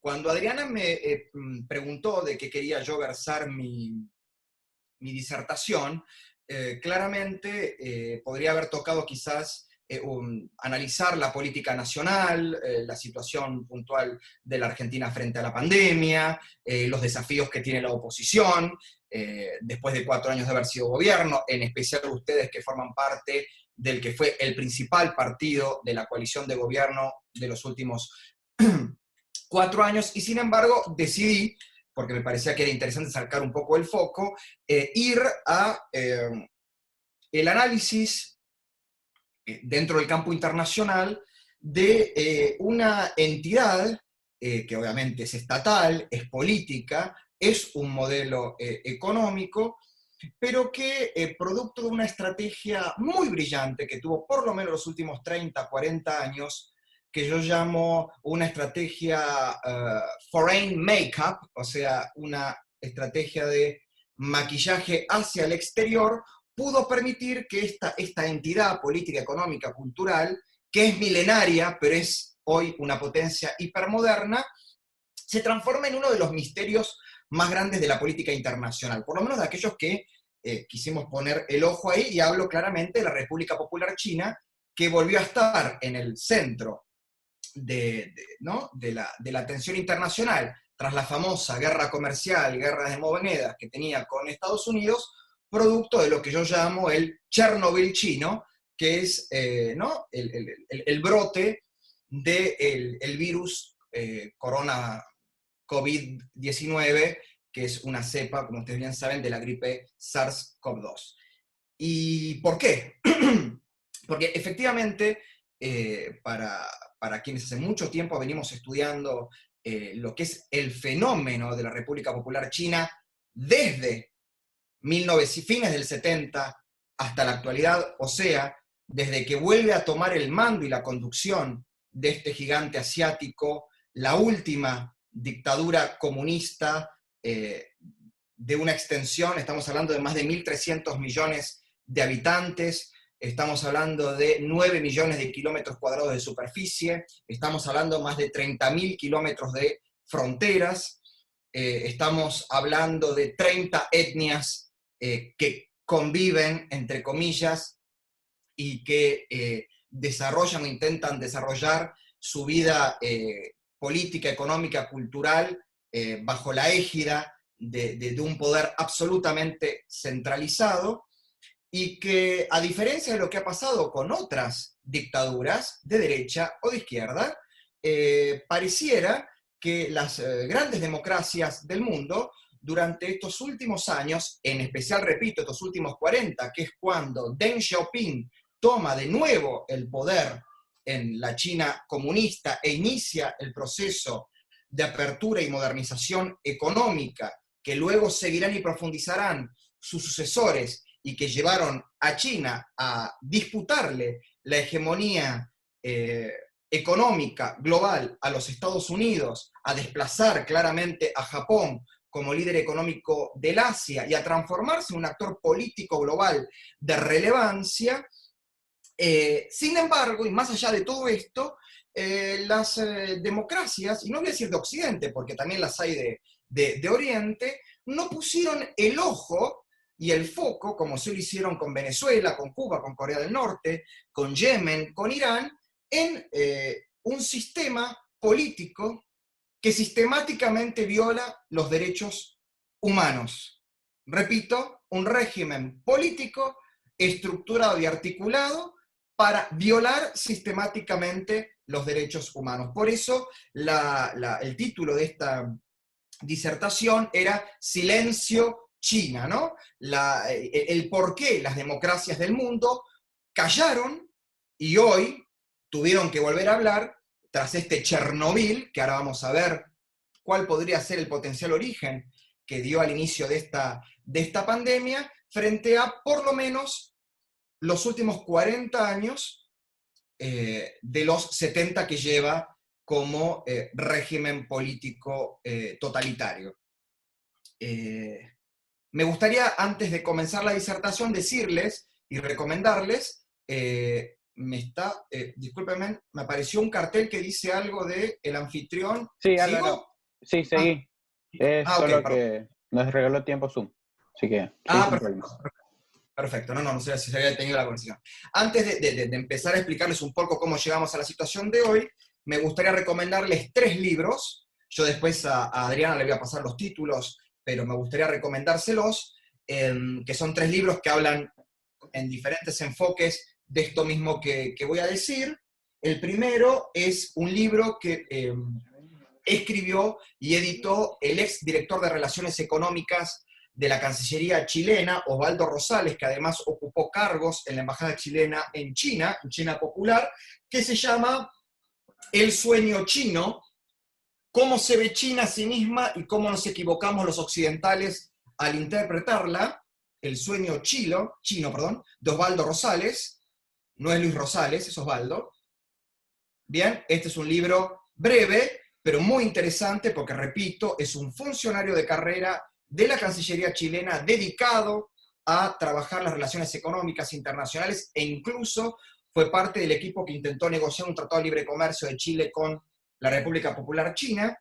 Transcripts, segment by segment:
Cuando Adriana me preguntó de qué quería yo versar mi disertación, claramente podría haber tocado quizás analizar la política nacional, la situación puntual de la Argentina frente a la pandemia, los desafíos que tiene la oposición, después de 4 años de haber sido gobierno, en especial ustedes que forman parte del que fue el principal partido de la coalición de gobierno de los últimos 4 años, y sin embargo decidí, porque me parecía que era interesante sacar un poco el foco, ir a el análisis dentro del campo internacional de una entidad que obviamente es estatal, es política, es un modelo económico, pero que producto de una estrategia muy brillante que tuvo por lo menos los últimos 30, 40 años, que yo llamo una estrategia foreign makeup, o sea, una estrategia de maquillaje hacia el exterior, pudo permitir que esta entidad política, económica, cultural, que es milenaria, pero es hoy una potencia hipermoderna, se transforme en uno de los misterios más grandes de la política internacional, por lo menos de aquellos que quisimos poner el ojo ahí, y hablo claramente de la República Popular China, que volvió a estar en el centro ¿no? de la atención internacional tras la famosa guerra comercial, guerra de monedas que tenía con Estados Unidos, producto de lo que yo llamo el Chernobyl chino, que es ¿no? el brote del virus corona COVID-19, que es una cepa, como ustedes bien saben, de la gripe SARS-CoV-2. ¿Y por qué? Porque efectivamente, para quienes hace mucho tiempo venimos estudiando lo que es el fenómeno de la República Popular China desde fines del 70 hasta la actualidad, o sea, desde que vuelve a tomar el mando y la conducción de este gigante asiático, la última dictadura comunista de una extensión, estamos hablando de más de 1.300 millones de habitantes, estamos hablando de 9 millones de kilómetros cuadrados de superficie, estamos hablando de más de 30.000 kilómetros de fronteras, estamos hablando de 30 etnias que conviven, entre comillas, y que desarrollan o intentan desarrollar su vida política, económica, cultural, bajo la égida de un poder absolutamente centralizado, y que, a diferencia de lo que ha pasado con otras dictaduras de derecha o de izquierda, pareciera que las grandes democracias del mundo, durante estos últimos años, en especial, repito, estos últimos 40, que es cuando Deng Xiaoping toma de nuevo el poder en la China comunista e inicia el proceso de apertura y modernización económica, que luego seguirán y profundizarán sus sucesores, y que llevaron a China a disputarle la hegemonía económica global a los Estados Unidos, a desplazar claramente a Japón como líder económico del Asia y a transformarse en un actor político global de relevancia. Sin embargo, y más allá de todo esto, las democracias, y no voy a decir de Occidente, porque también las hay de Oriente, no pusieron el ojo y el foco, como se lo hicieron con Venezuela, con Cuba, con Corea del Norte, con Yemen, con Irán, en un sistema político que sistemáticamente viola los derechos humanos. Repito, un régimen político estructurado y articulado para violar sistemáticamente los derechos humanos. Por eso el título de esta disertación era Silencio China, ¿no? El por qué las democracias del mundo callaron y hoy tuvieron que volver a hablar tras este Chernobyl, que ahora vamos a ver cuál podría ser el potencial origen que dio al inicio de esta pandemia, frente a por lo menos los últimos 40 años de los 70 que lleva como régimen político totalitario. Me gustaría, antes de comenzar la disertación, decirles y recomendarles, discúlpenme, me apareció un cartel que dice algo de el anfitrión. Sí, ¿Sigo? Álvaro. Sí, Ah, seguí. Es ok, solo perdón. que nos regaló tiempo Zoom. Así que seguí Ah, sin perfecto. problemas. Perfecto, no sé si se había tenido la conversación. Antes de empezar a explicarles un poco cómo llegamos a la situación de hoy, me gustaría recomendarles tres libros. Yo después a Adriana le voy a pasar los títulos, pero me gustaría recomendárselos, que son tres libros que hablan en diferentes enfoques de esto mismo que voy a decir. El primero es un libro que escribió y editó el ex director de Relaciones Económicas de la Cancillería chilena, Osvaldo Rosales, que además ocupó cargos en la Embajada chilena en China Popular, que se llama El sueño chino, cómo se ve China a sí misma y cómo nos equivocamos los occidentales al interpretarla. El sueño chino, de Osvaldo Rosales, no es Luis Rosales, es Osvaldo. Bien, este es un libro breve, pero muy interesante porque, repito, es un funcionario de carrera de la Cancillería chilena dedicado a trabajar las relaciones económicas internacionales e incluso fue parte del equipo que intentó negociar un tratado de libre comercio de Chile con la República Popular China.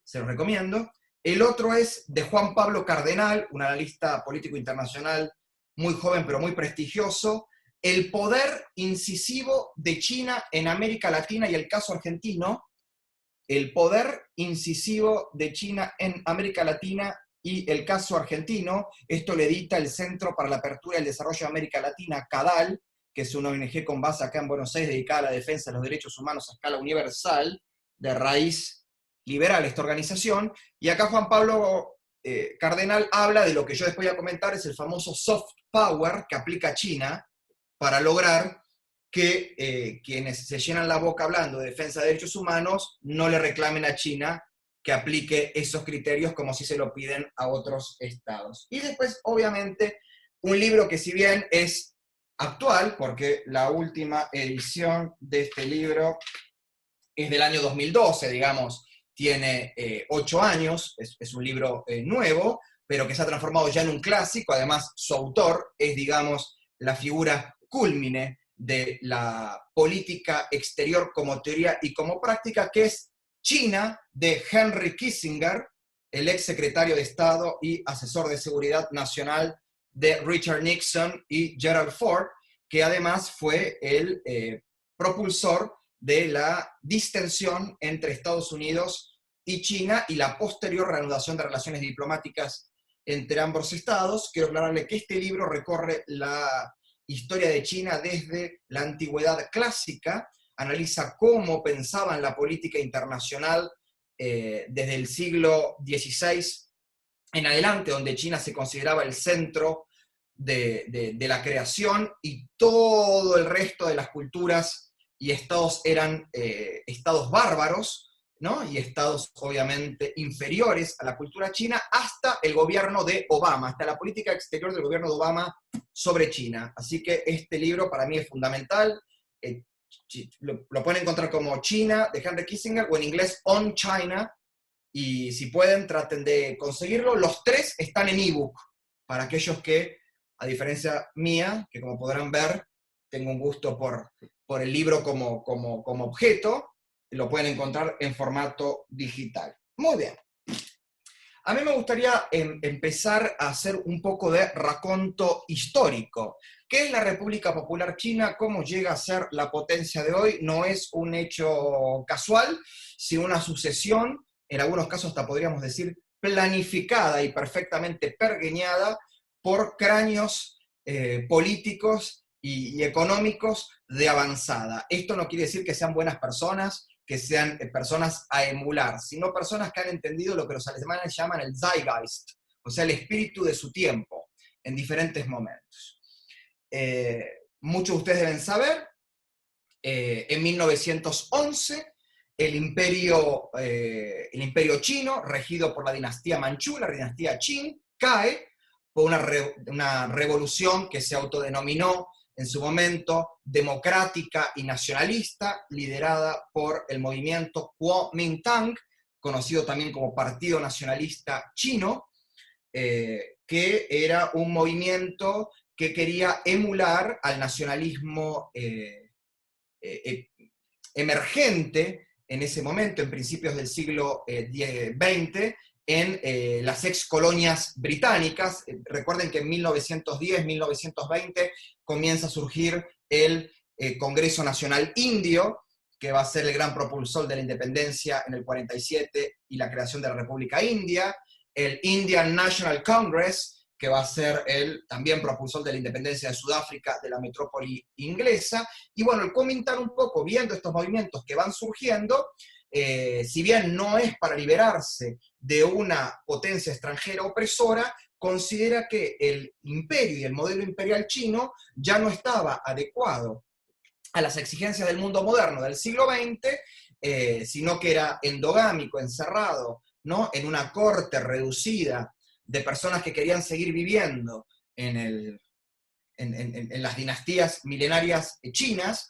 Se los recomiendo. El otro es de Juan Pablo Cardenal, un analista político internacional muy joven pero muy prestigioso, El poder incisivo de China en América Latina y el caso argentino. El poder incisivo de China en América Latina y el caso argentino. Esto lo edita el Centro para la Apertura y el Desarrollo de América Latina, CADAL, que es una ONG con base acá en Buenos Aires dedicada a la defensa de los derechos humanos a escala universal, de raíz liberal esta organización. Y acá Juan Pablo Cardenal habla de lo que yo después voy a comentar, es el famoso soft power que aplica China para lograr que quienes se llenan la boca hablando de defensa de derechos humanos no le reclamen a China que aplique esos criterios como si se lo piden a otros estados. Y después, obviamente, un libro que si bien es actual, porque la última edición de este libro es del año 2012, digamos, tiene 8 años, es un libro nuevo, pero que se ha transformado ya en un clásico. Además, su autor es, digamos, la figura cúlmine de la política exterior como teoría y como práctica, que es China, de Henry Kissinger, el ex secretario de Estado y asesor de seguridad nacional de Richard Nixon y Gerald Ford, que además fue el propulsor de la distensión entre Estados Unidos y China y la posterior reanudación de relaciones diplomáticas entre ambos estados. Quiero aclararle que este libro recorre la historia de China desde la antigüedad clásica, analiza cómo pensaban la política internacional desde el siglo XVI en adelante, donde China se consideraba el centro de la creación y todo el resto de las culturas y estados eran estados bárbaros, ¿no? Y estados obviamente inferiores a la cultura china, hasta el gobierno de Obama, hasta la política exterior del gobierno de Obama sobre China. Así que este libro para mí es fundamental. Lo pueden encontrar como China, de Henry Kissinger, o en inglés On China, y si pueden, traten de conseguirlo. Los tres están en ebook, para aquellos que, a diferencia mía, que como podrán ver, tengo un gusto por el libro como objeto, lo pueden encontrar en formato digital. Muy bien. A mí me gustaría empezar a hacer un poco de raconto histórico. ¿Qué es la República Popular China? ¿Cómo llega a ser la potencia de hoy? No es un hecho casual, sino una sucesión, en algunos casos hasta podríamos decir planificada y perfectamente pergeñada por cráneos políticos y económicos de avanzada. Esto no quiere decir que sean buenas personas, que sean personas a emular, sino personas que han entendido lo que los alemanes llaman el Zeitgeist, o sea, el espíritu de su tiempo, en diferentes momentos. Muchos de ustedes deben saber, en 1911, el imperio chino, regido por la dinastía Manchú, la dinastía Qin, cae por una revolución que se autodenominó en su momento democrática y nacionalista, liderada por el movimiento Kuomintang, conocido también como Partido Nacionalista Chino, que era un movimiento que quería emular al nacionalismo emergente en ese momento, en principios del siglo XX, en las ex colonias británicas. Recuerden que en 1910, 1920 comienza a surgir el Congreso Nacional Indio, que va a ser el gran propulsor de la independencia en el 47 y la creación de la República India, el Indian National Congress, que va a ser el también propulsor de la independencia de Sudáfrica, de la metrópoli inglesa, y bueno, el comentar un poco, viendo estos movimientos que van surgiendo, si bien no es para liberarse de una potencia extranjera opresora, considera que el imperio y el modelo imperial chino ya no estaba adecuado a las exigencias del mundo moderno del siglo XX, sino que era endogámico, encerrado, ¿no?, en una corte reducida de personas que querían seguir viviendo en las dinastías milenarias chinas.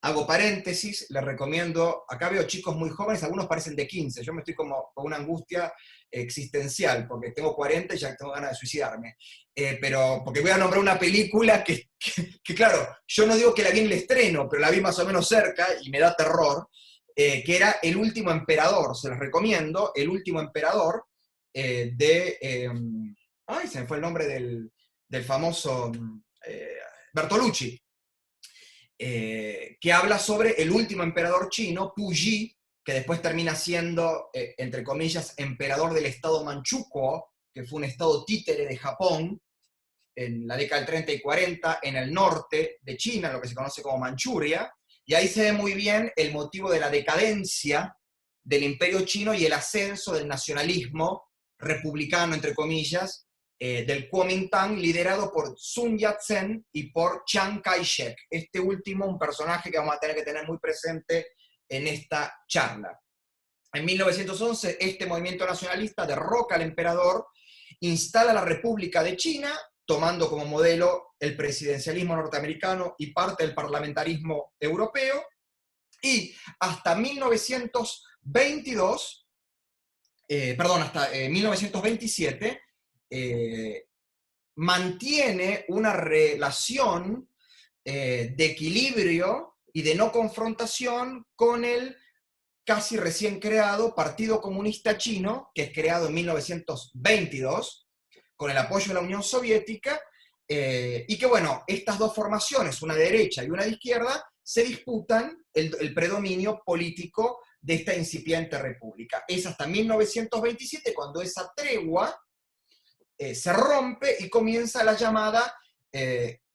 Hago paréntesis, les recomiendo, acá veo chicos muy jóvenes, algunos parecen de 15, yo me estoy como con una angustia existencial, porque tengo 40 y ya tengo ganas de suicidarme. Pero, porque voy a nombrar una película que, claro, yo no digo que la vi en el estreno, pero la vi más o menos cerca y me da terror, que era El Último Emperador, se los recomiendo, El Último Emperador, ay, se me fue el nombre del famoso Bertolucci. Que habla sobre el último emperador chino, Puyi, que después termina siendo, entre comillas, emperador del estado Manchukuo, que fue un estado títere de Japón, en la década del 30 y 40, en el norte de China, lo que se conoce como Manchuria, y ahí se ve muy bien el motivo de la decadencia del imperio chino y el ascenso del nacionalismo republicano, entre comillas, del Kuomintang, liderado por Sun Yat-sen y por Chiang Kai-shek. Este último, un personaje que vamos a tener que tener muy presente en esta charla. En 1911, este movimiento nacionalista derroca al emperador, instala la República de China, tomando como modelo el presidencialismo norteamericano y parte del parlamentarismo europeo, y hasta 1922, hasta 1927, mantiene una relación de equilibrio y de no confrontación con el casi recién creado Partido Comunista Chino, que es creado en 1922, con el apoyo de la Unión Soviética, y que, bueno, estas dos formaciones, una de derecha y una de izquierda, se disputan el predominio político de esta incipiente república. Es hasta 1927 cuando esa tregua se rompe y comienza la llamada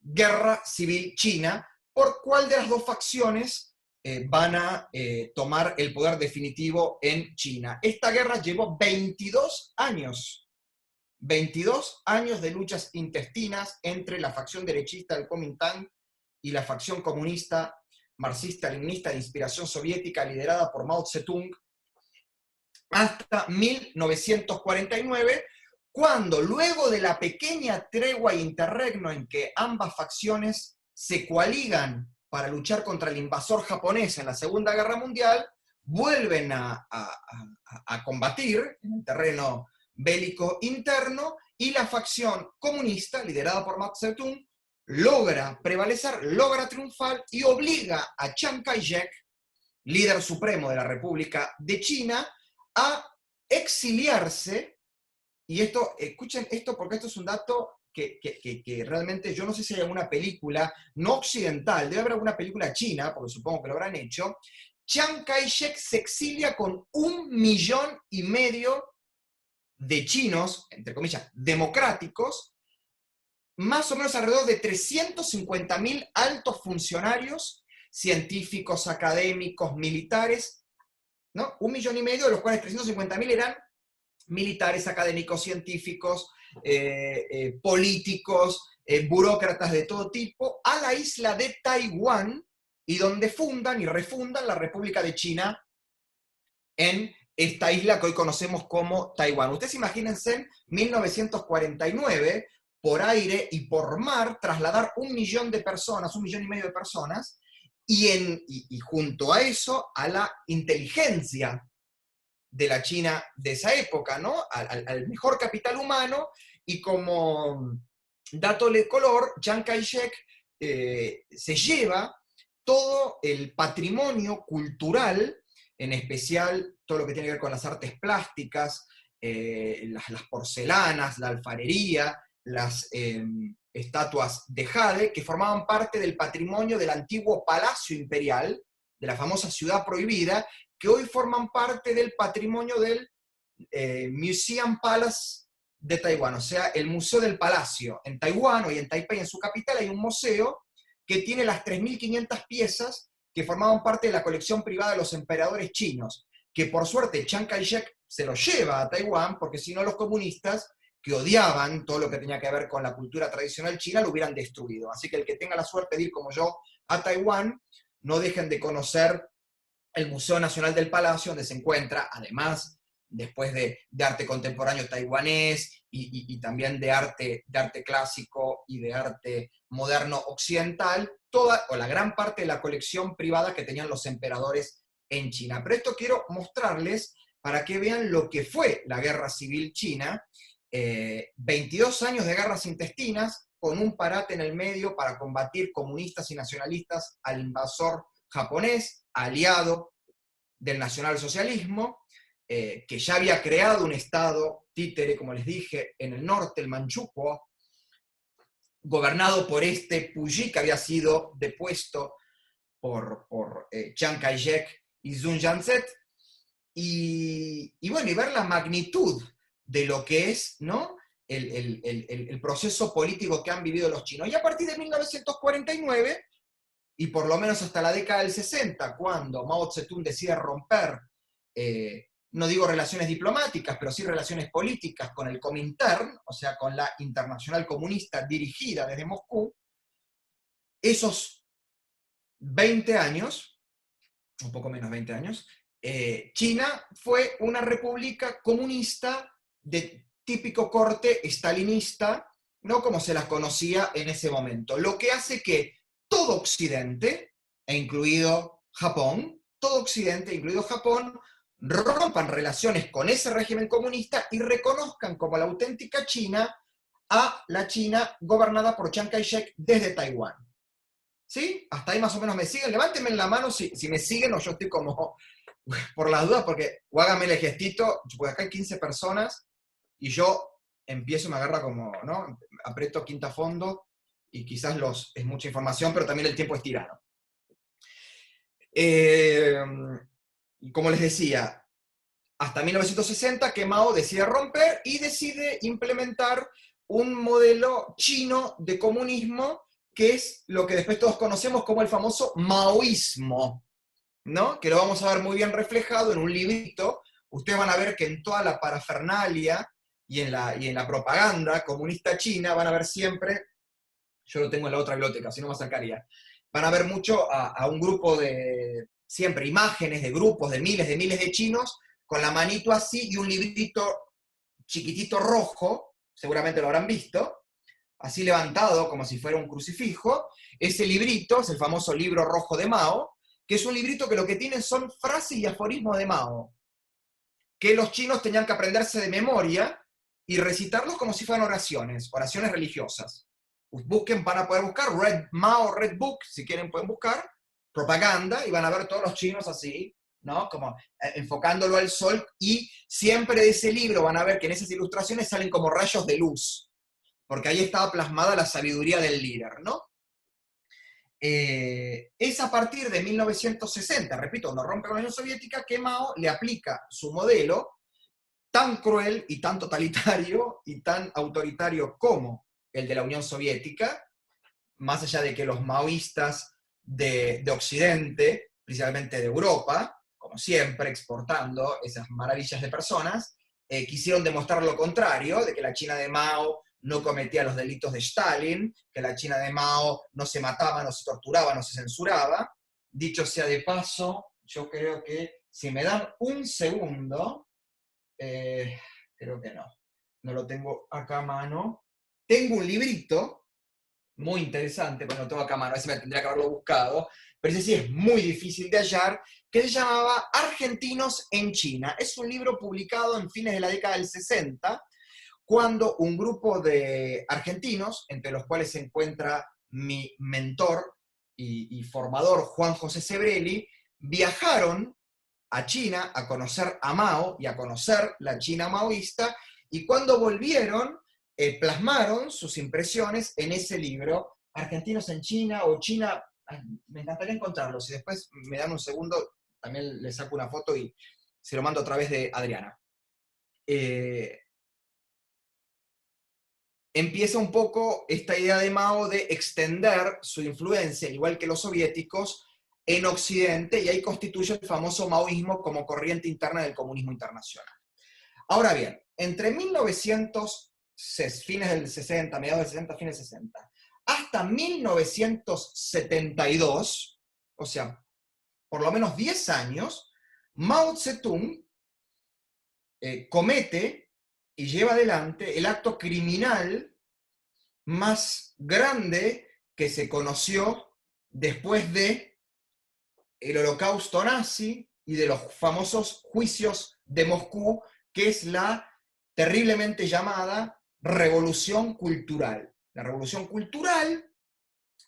Guerra Civil China, por cuál de las dos facciones van a tomar el poder definitivo en China. Esta guerra llevó 22 años. 22 años de luchas intestinas entre la facción derechista del Kuomintang y la facción comunista marxista-leninista de inspiración soviética liderada por Mao Zedong, hasta 1949, cuando luego de la pequeña tregua e interregno en que ambas facciones se coaligan para luchar contra el invasor japonés en la Segunda Guerra Mundial, vuelven a combatir en el terreno bélico interno, y la facción comunista, liderada por Mao Zedong, logra prevalecer, logra triunfar y obliga a Chiang Kai-shek, líder supremo de la República de China, a exiliarse. Y esto, escuchen esto porque esto es un dato que realmente yo no sé si hay alguna película no occidental, debe haber alguna película china, porque supongo que lo habrán hecho. Chiang Kai-shek se exilia con 1,5 millones de chinos, entre comillas, democráticos, más o menos alrededor de 350.000 altos funcionarios, científicos, académicos, militares, ¿no? 1,5 millones, de los cuales 350.000 eran militares, académicos, científicos, políticos, burócratas de todo tipo, a la isla de Taiwán, y donde fundan y refundan la República de China en esta isla que hoy conocemos como Taiwán. Ustedes imagínense en 1949, por aire y por mar, trasladar 1 millón de personas, 1,5 millones de personas, y junto a eso, a la inteligencia de la China de esa época, ¿no? Al mejor capital humano, y como dato de color, Chiang Kai-shek se lleva todo el patrimonio cultural en especial todo lo que tiene que ver con las artes plásticas, las porcelanas, la alfarería, las estatuas de jade, que formaban parte del patrimonio del antiguo Palacio Imperial, de la famosa Ciudad Prohibida, que hoy forman parte del patrimonio del Museum Palace de Taiwán, o sea, el Museo del Palacio. En Taiwán, hoy en Taipei, en su capital, hay un museo que tiene las 3.500 piezas que formaban parte de la colección privada de los emperadores chinos, que por suerte Chiang Kai-shek se lo lleva a Taiwán, porque si no los comunistas, que odiaban todo lo que tenía que ver con la cultura tradicional china, lo hubieran destruido. Así que el que tenga la suerte de ir como yo a Taiwán, no dejen de conocer el Museo Nacional del Palacio, donde se encuentra, además, después de arte contemporáneo taiwanés y también de arte clásico y de arte moderno occidental, toda o la gran parte de la colección privada que tenían los emperadores en China. Pero esto quiero mostrarles para que vean lo que fue la Guerra Civil China, 22 años de guerras intestinas, con un parate en el medio para combatir comunistas y nacionalistas al invasor japonés, aliado del nacionalsocialismo, que ya había creado un estado títere, como les dije, en el norte, el Manchukuo, gobernado por este Puyi, que había sido depuesto por Chiang Kai-shek y Sun Yat-sen, y bueno, y ver la magnitud de lo que es, ¿no?, el proceso político que han vivido los chinos. Y a partir de 1949, y por lo menos hasta la década del 60, cuando Mao Zedong decide romper, no digo relaciones diplomáticas, pero sí relaciones políticas con el Comintern, o sea, con la Internacional Comunista dirigida desde Moscú, esos 20 años, un poco menos 20 años, China fue una república comunista de típico corte stalinista, no como se las conocía en ese momento, lo que hace que todo Occidente, e incluido Japón, todo Occidente, incluido Japón, rompan relaciones con ese régimen comunista y reconozcan como la auténtica China a la China gobernada por Chiang Kai-shek desde Taiwán. ¿Sí? Hasta ahí más o menos me siguen. Levántenme en la mano si me siguen o yo estoy como por las dudas, porque o háganme el gestito, porque acá hay 15 personas y yo empiezo, me agarra como, ¿no? Aprieto quinta fondo y quizás es mucha información, pero también el tiempo es tirano. Como les decía, hasta 1960 que Mao decide romper y decide implementar un modelo chino de comunismo que es lo que después todos conocemos como el famoso maoísmo, ¿no? Que lo vamos a ver muy bien reflejado en un librito. Ustedes van a ver que en toda la parafernalia y en la propaganda comunista china van a ver siempre, yo lo tengo en la otra biblioteca, si no me acercaría, van a ver mucho a un grupo de, siempre imágenes de grupos de miles de chinos con la manito así y un librito chiquitito rojo, seguramente lo habrán visto, así levantado como si fuera un crucifijo. Ese librito es el famoso libro rojo de Mao, que es un librito que lo que tiene son frases y aforismos de Mao, que los chinos tenían que aprenderse de memoria y recitarlos como si fueran oraciones religiosas. Busquen, van a poder buscar Mao Red Book, si quieren pueden buscar, propaganda, y van a ver todos los chinos así, ¿no? Como enfocándolo al sol, y siempre de ese libro van a ver que en esas ilustraciones salen como rayos de luz, porque ahí estaba plasmada la sabiduría del líder, ¿no? Es a partir de 1960, repito, cuando rompe con la Unión Soviética, que Mao le aplica su modelo tan cruel y tan totalitario y tan autoritario como el de la Unión Soviética, más allá de que los maoístas de Occidente, principalmente de Europa, como siempre, exportando esas maravillas de personas, quisieron demostrar lo contrario, de que la China de Mao no cometía los delitos de Stalin, que la China de Mao no se mataba, no se torturaba, no se censuraba. Dicho sea de paso, yo creo que si me dan un segundo, creo que no lo tengo acá a mano. Tengo un librito muy interesante, pero no tengo acá a mano, a veces me tendría que haberlo buscado, pero ese sí es muy difícil de hallar, que se llamaba Argentinos en China. Es un libro publicado en fines de la década del 60, cuando un grupo de argentinos, entre los cuales se encuentra mi mentor y formador Juan José Sebrelli, viajaron a China, a conocer a Mao y a conocer la China maoísta, y cuando volvieron, plasmaron sus impresiones en ese libro, Argentinos en China o China. Ay, me encantaría encontrarlo, si después me dan un segundo, también le saco una foto y se lo mando a través de Adriana. Empieza un poco esta idea de Mao de extender su influencia, igual que los soviéticos, en Occidente, y ahí constituye el famoso maoísmo como corriente interna del comunismo internacional. Ahora bien, entre 1900, fines del 60, mediados del 60, fines del 60, hasta 1972, o sea, por lo menos 10 años, Mao Zedong comete y lleva adelante el acto criminal más grande que se conoció después de el Holocausto nazi y de los famosos juicios de Moscú, que es la terriblemente llamada Revolución Cultural. La Revolución Cultural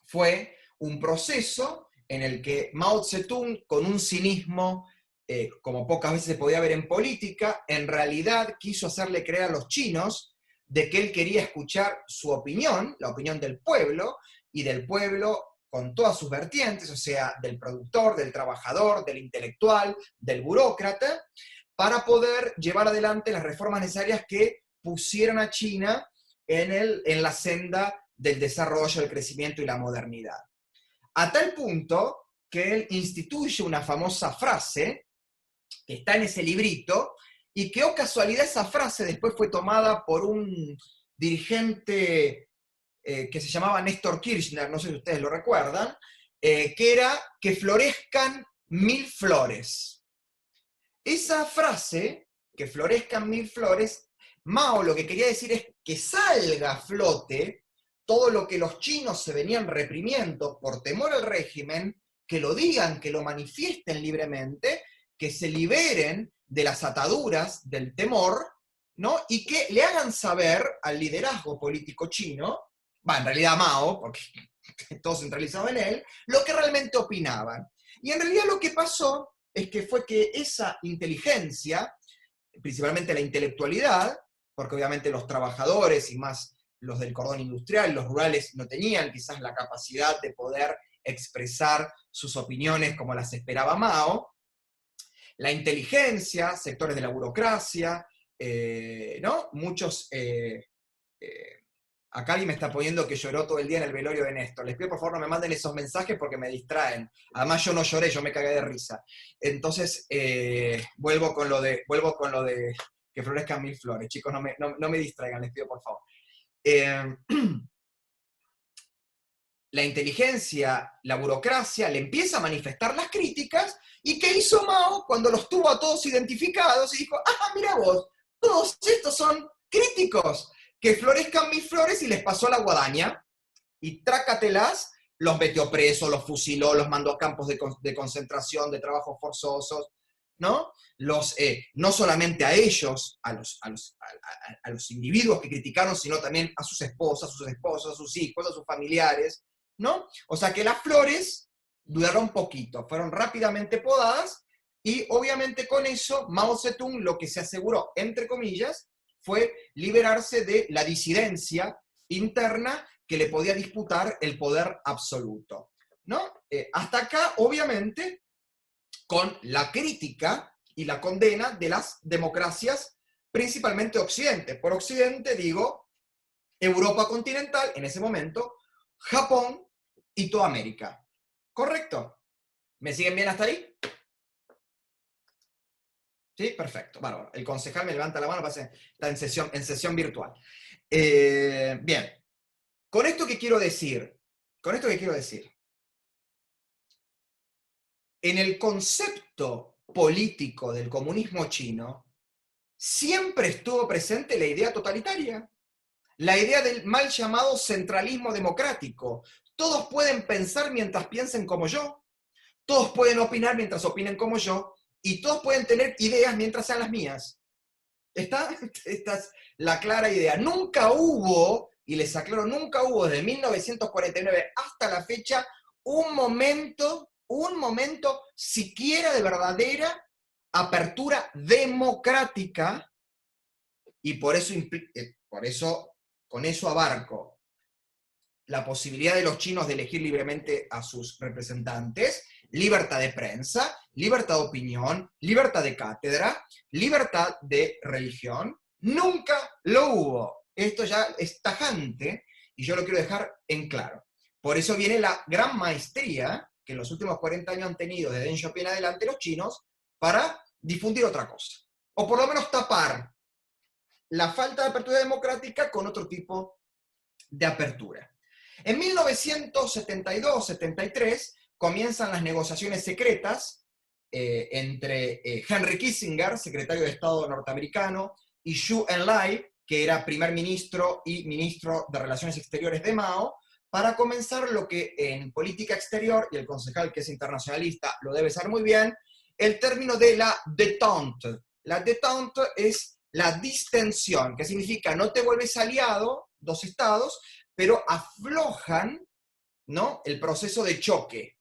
fue un proceso en el que Mao Zedong, con un cinismo como pocas veces se podía ver en política, en realidad quiso hacerle creer a los chinos de que él quería escuchar su opinión, la opinión del pueblo, y del pueblo con todas sus vertientes, o sea, del productor, del trabajador, del intelectual, del burócrata, para poder llevar adelante las reformas necesarias que pusieran a China en la senda del desarrollo, el crecimiento y la modernidad. A tal punto que él instituye una famosa frase que está en ese librito, y que, oh casualidad, esa frase después fue tomada por un dirigente que se llamaba Néstor Kirchner, no sé si ustedes lo recuerdan, que era que florezcan 1000 flores. Esa frase, que florezcan 1000 flores, Mao lo que quería decir es que salga a flote todo lo que los chinos se venían reprimiendo por temor al régimen, que lo digan, que lo manifiesten libremente, que se liberen de las ataduras del temor, ¿no? Y que le hagan saber al liderazgo político chino, en realidad a Mao, porque todo centralizado en él, lo que realmente opinaban. Y en realidad lo que pasó es que fue que esa inteligencia, principalmente la intelectualidad, porque obviamente los trabajadores y más los del cordón industrial, los rurales, no tenían quizás la capacidad de poder expresar sus opiniones como las esperaba Mao. La inteligencia, sectores de la burocracia, ¿no? Muchos... acá alguien me está poniendo que lloró todo el día en el velorio de Néstor. Les pido por favor no me manden esos mensajes porque me distraen. Además yo no lloré, yo me cagué de risa. Entonces, vuelvo con lo de que florezcan 1000 flores. Chicos, no me distraigan, les pido por favor. La inteligencia, la burocracia, le empieza a manifestar las críticas, y ¿qué hizo Mao cuando los tuvo a todos identificados? Y dijo, mira vos, todos estos son críticos, que florezcan 1000 flores, y les pasó la guadaña, y trácatelas, los metió presos, los fusiló, los mandó a campos de concentración, de trabajos forzosos, ¿no? No solamente a ellos, a los individuos que criticaron, sino también a sus esposas, a sus esposos, a sus hijos, a sus familiares, ¿no? O sea que las flores duraron poquito, fueron rápidamente podadas, y obviamente con eso Mao Zedong lo que se aseguró, entre comillas, fue liberarse de la disidencia interna que le podía disputar el poder absoluto, ¿no? Hasta acá, obviamente, con la crítica y la condena de las democracias, principalmente Occidente. Por Occidente digo Europa continental, en ese momento, Japón y toda América. ¿Correcto? ¿Me siguen bien hasta ahí? Sí, perfecto, bárbaro. El concejal me levanta la mano, está en sesión virtual. Bien, ¿con esto qué quiero decir? En el concepto político del comunismo chino, siempre estuvo presente la idea totalitaria, la idea del mal llamado centralismo democrático. Todos pueden pensar mientras piensen como yo, todos pueden opinar mientras opinen como yo, y todos pueden tener ideas mientras sean las mías. Esta es la clara idea. Nunca hubo, y les aclaro, nunca hubo desde 1949 hasta la fecha un momento siquiera de verdadera apertura democrática, y por eso, con eso abarco la posibilidad de los chinos de elegir libremente a sus representantes, libertad de prensa, libertad de opinión, libertad de cátedra, libertad de religión. Nunca lo hubo. Esto ya es tajante y yo lo quiero dejar en claro. Por eso viene la gran maestría que en los últimos 40 años han tenido desde Deng Xiaoping en adelante los chinos para difundir otra cosa. O por lo menos tapar la falta de apertura democrática con otro tipo de apertura. En 1972-73 comienzan las negociaciones secretas entre Henry Kissinger, secretario de Estado norteamericano, y Zhou Enlai, que era primer ministro y ministro de Relaciones Exteriores de Mao, para comenzar lo que en política exterior, y el concejal que es internacionalista lo debe saber muy bien, el término de la détente. La détente es la distensión, que significa no te vuelves aliado, dos estados, pero aflojan, ¿no?, el proceso de choque.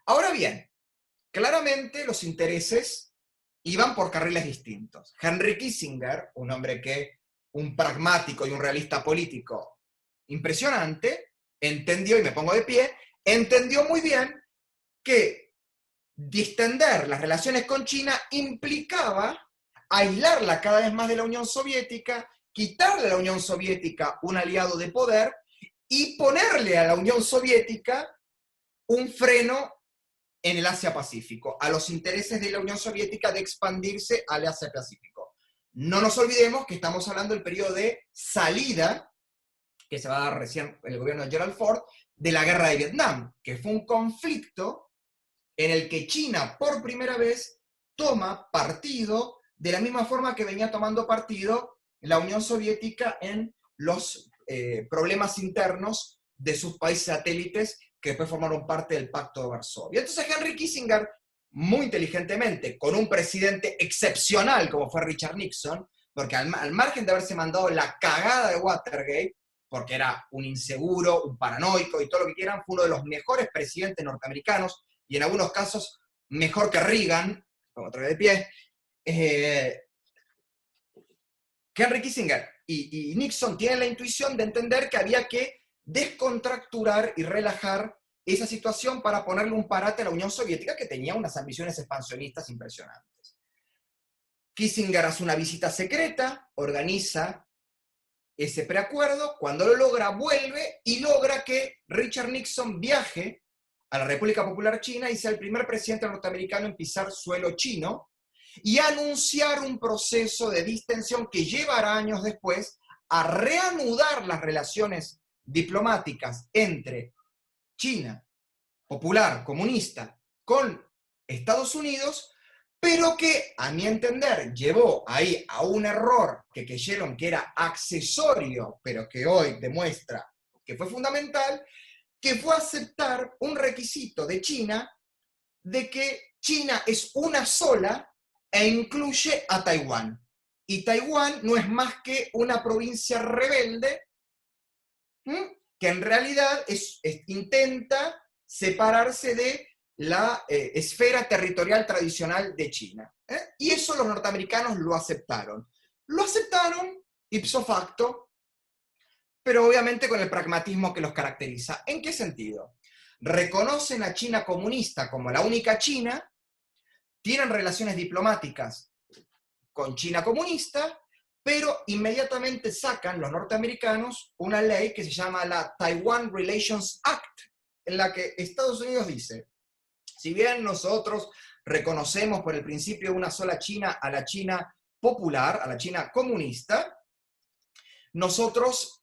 Ahora bien, claramente los intereses iban por carriles distintos. Henry Kissinger, un pragmático y un realista político impresionante, entendió, y me pongo de pie, entendió muy bien que distender las relaciones con China implicaba aislarla cada vez más de la Unión Soviética, quitarle a la Unión Soviética un aliado de poder y ponerle a la Unión Soviética un freno en el Asia-Pacífico, a los intereses de la Unión Soviética de expandirse al Asia-Pacífico. No nos olvidemos que estamos hablando del periodo de salida, que se va a dar recién en el gobierno de Gerald Ford, de la guerra de Vietnam, que fue un conflicto en el que China por primera vez toma partido de la misma forma que venía tomando partido la Unión Soviética en los problemas internos de sus países satélites que después formaron parte del Pacto de Varsovia. Entonces Henry Kissinger, muy inteligentemente, con un presidente excepcional como fue Richard Nixon, porque al margen de haberse mandado la cagada de Watergate, porque era un inseguro, un paranoico y todo lo que quieran, fue uno de los mejores presidentes norteamericanos, y en algunos casos mejor que Reagan, como otra vez de pie. Henry Kissinger y Nixon tienen la intuición de entender que había que descontracturar y relajar esa situación para ponerle un parate a la Unión Soviética, que tenía unas ambiciones expansionistas impresionantes. Kissinger hace una visita secreta, organiza ese preacuerdo, cuando lo logra vuelve y logra que Richard Nixon viaje a la República Popular China y sea el primer presidente norteamericano en pisar suelo chino y anunciar un proceso de distensión que llevará años después a reanudar las relaciones diplomáticas entre China popular, comunista, con Estados Unidos, pero que, a mi entender, llevó ahí a un error que creyeron que era accesorio, pero que hoy demuestra que fue fundamental, que fue aceptar un requisito de China de que China es una sola e incluye a Taiwán. Y Taiwán no es más que una provincia rebelde que en realidad intenta separarse de la esfera territorial tradicional de China. Y eso los norteamericanos lo aceptaron. Lo aceptaron ipso facto, pero obviamente con el pragmatismo que los caracteriza. ¿En qué sentido? Reconocen a China comunista como la única China, tienen relaciones diplomáticas con China comunista, pero inmediatamente sacan los norteamericanos una ley que se llama la Taiwan Relations Act, en la que Estados Unidos dice, si bien nosotros reconocemos por el principio de una sola China a la China popular, a la China comunista, nosotros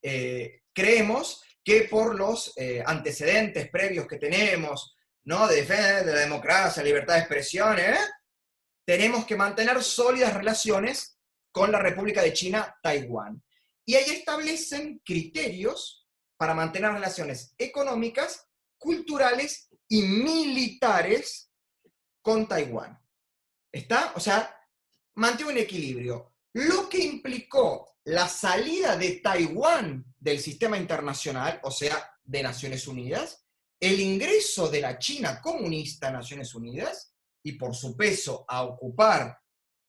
creemos que por los antecedentes previos que tenemos, ¿no?, de defensa de la democracia, libertad de expresión, tenemos que mantener sólidas relaciones con la República de China, Taiwán. Y ahí establecen criterios para mantener relaciones económicas, culturales y militares con Taiwán. ¿Está? O sea, mantiene un equilibrio. Lo que implicó la salida de Taiwán del sistema internacional, o sea, de Naciones Unidas, el ingreso de la China comunista a Naciones Unidas, y por su peso a ocupar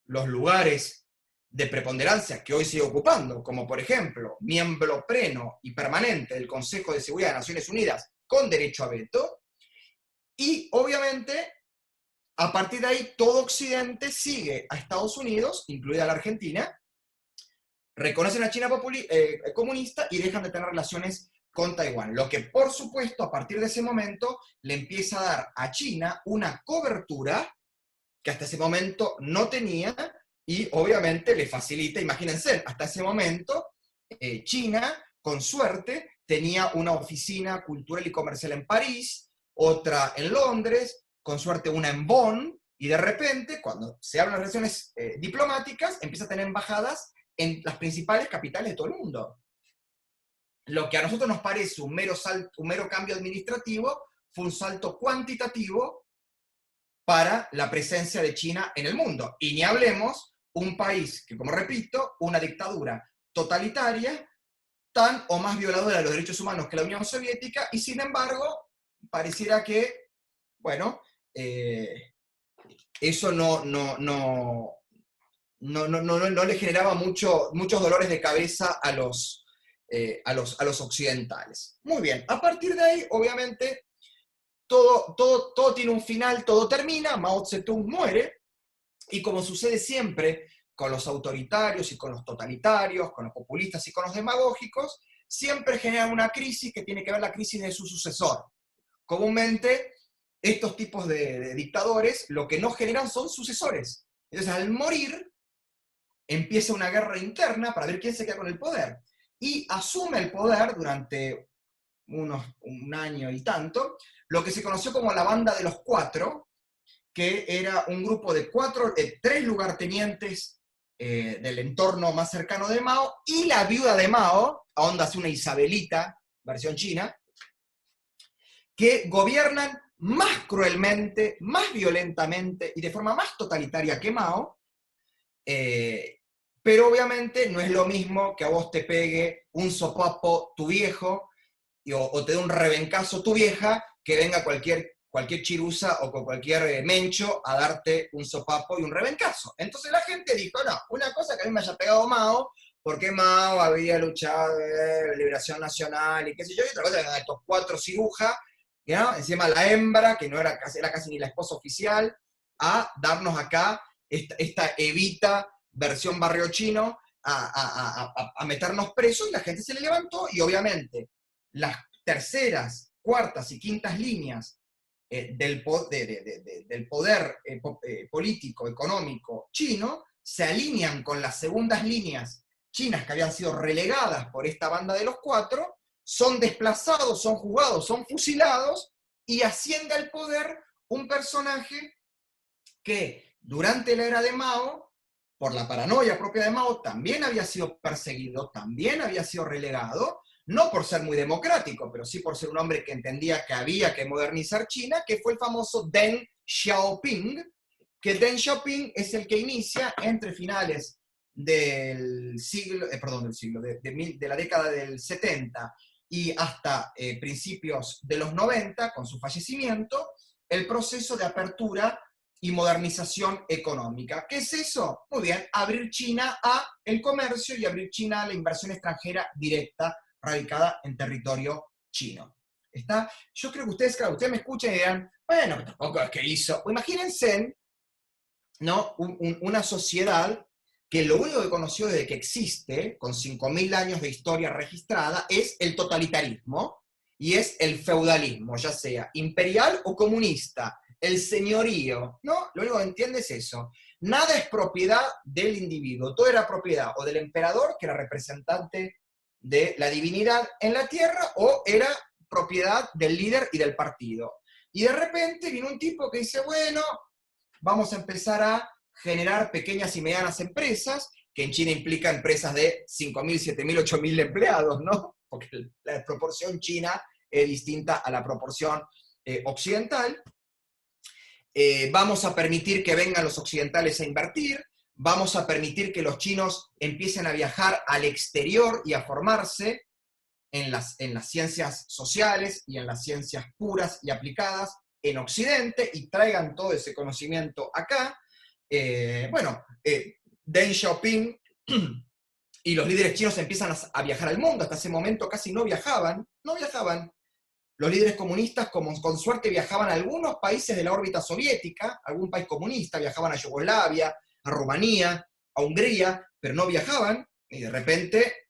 los lugares de preponderancia que hoy sigue ocupando, como por ejemplo, miembro pleno y permanente del Consejo de Seguridad de Naciones Unidas con derecho a veto, y obviamente, a partir de ahí, todo Occidente sigue a Estados Unidos, incluida la Argentina, reconocen a China comunista y dejan de tener relaciones con Taiwán. Lo que, por supuesto, a partir de ese momento, le empieza a dar a China una cobertura que hasta ese momento no tenía, y obviamente le facilita, imagínense, hasta ese momento, China, con suerte, tenía una oficina cultural y comercial en París, otra en Londres, con suerte una en Bonn, y de repente, cuando se abren las relaciones diplomáticas, empieza a tener embajadas en las principales capitales de todo el mundo. Lo que a nosotros nos parece un mero cambio administrativo, fue un salto cuantitativo para la presencia de China en el mundo. Y ni hablemos un país que, como repito, una dictadura totalitaria, tan o más violadora de los derechos humanos que la Unión Soviética, y sin embargo, pareciera que, bueno, eso no le generaba muchos dolores de cabeza a los occidentales. Muy bien, a partir de ahí, obviamente, todo tiene un final, todo termina, Mao Zedong muere, y como sucede siempre con los autoritarios y con los totalitarios, con los populistas y con los demagógicos, siempre generan una crisis que tiene que ver la crisis de su sucesor. Comúnmente, estos tipos de dictadores lo que no generan son sucesores. Entonces, al morir, empieza una guerra interna para ver quién se queda con el poder. Y asume el poder durante un año y tanto, lo que se conoció como la Banda de los Cuatro, que era un grupo de tres lugartenientes del entorno más cercano de Mao, y la viuda de Mao, a onda una Isabelita, versión china, que gobiernan más cruelmente, más violentamente y de forma más totalitaria que Mao, pero obviamente no es lo mismo que a vos te pegue un sopapo tu viejo o te dé un rebencazo tu vieja, que venga cualquier chirusa o con cualquier mencho a darte un sopapo y un rebencazo. Entonces la gente dijo, no, una cosa que a mí me haya pegado Mao, porque Mao había luchado de liberación nacional y qué sé yo, y otra cosa que eran estos cuatro cirujas, ¿no? Encima la hembra, que no era casi ni la esposa oficial, a darnos acá esta Evita versión barrio chino, a meternos presos, y la gente se le levantó, y obviamente las terceras, cuartas y quintas líneas del poder político, económico chino, se alinean con las segundas líneas chinas que habían sido relegadas por esta Banda de los Cuatro, son desplazados, son juzgados, son fusilados, y asciende al poder un personaje que durante la era de Mao, por la paranoia propia de Mao, también había sido perseguido, también había sido relegado, no por ser muy democrático, pero sí por ser un hombre que entendía que había que modernizar China, que fue el famoso Deng Xiaoping, que Deng Xiaoping es el que inicia entre finales de la década del 70 y hasta principios de los 90, con su fallecimiento, el proceso de apertura y modernización económica. ¿Qué es eso? Muy bien, abrir China a el comercio y abrir China a la inversión extranjera directa radicada en territorio chino. ¿Está? Yo creo que ustedes me escuchan y dirán, bueno, pero tampoco es que hizo. O imagínense, ¿no? Una sociedad que lo único que conoció desde que existe, con 5.000 años de historia registrada, es el totalitarismo y es el feudalismo, ya sea imperial o comunista, el señorío, ¿no? Lo único que entiende es eso. Nada es propiedad del individuo, todo era propiedad o del emperador, que era representante de la divinidad en la tierra, o era propiedad del líder y del partido. Y de repente viene un tipo que dice, bueno, vamos a empezar a generar pequeñas y medianas empresas, que en China implica empresas de 5.000, 7.000, 8.000 empleados, ¿no? Porque la proporción china es distinta a la proporción occidental. Vamos a permitir que vengan los occidentales a invertir, vamos a permitir que los chinos empiecen a viajar al exterior y a formarse en las ciencias sociales y en las ciencias puras y aplicadas, en Occidente y traigan todo ese conocimiento acá. Deng Xiaoping y los líderes chinos empiezan a viajar al mundo. Hasta ese momento casi no viajaban. Los líderes comunistas, como con suerte, viajaban a algunos países de la órbita soviética, algún país comunista, viajaban a Yugoslavia, a Rumanía, a Hungría, pero no viajaban, y de repente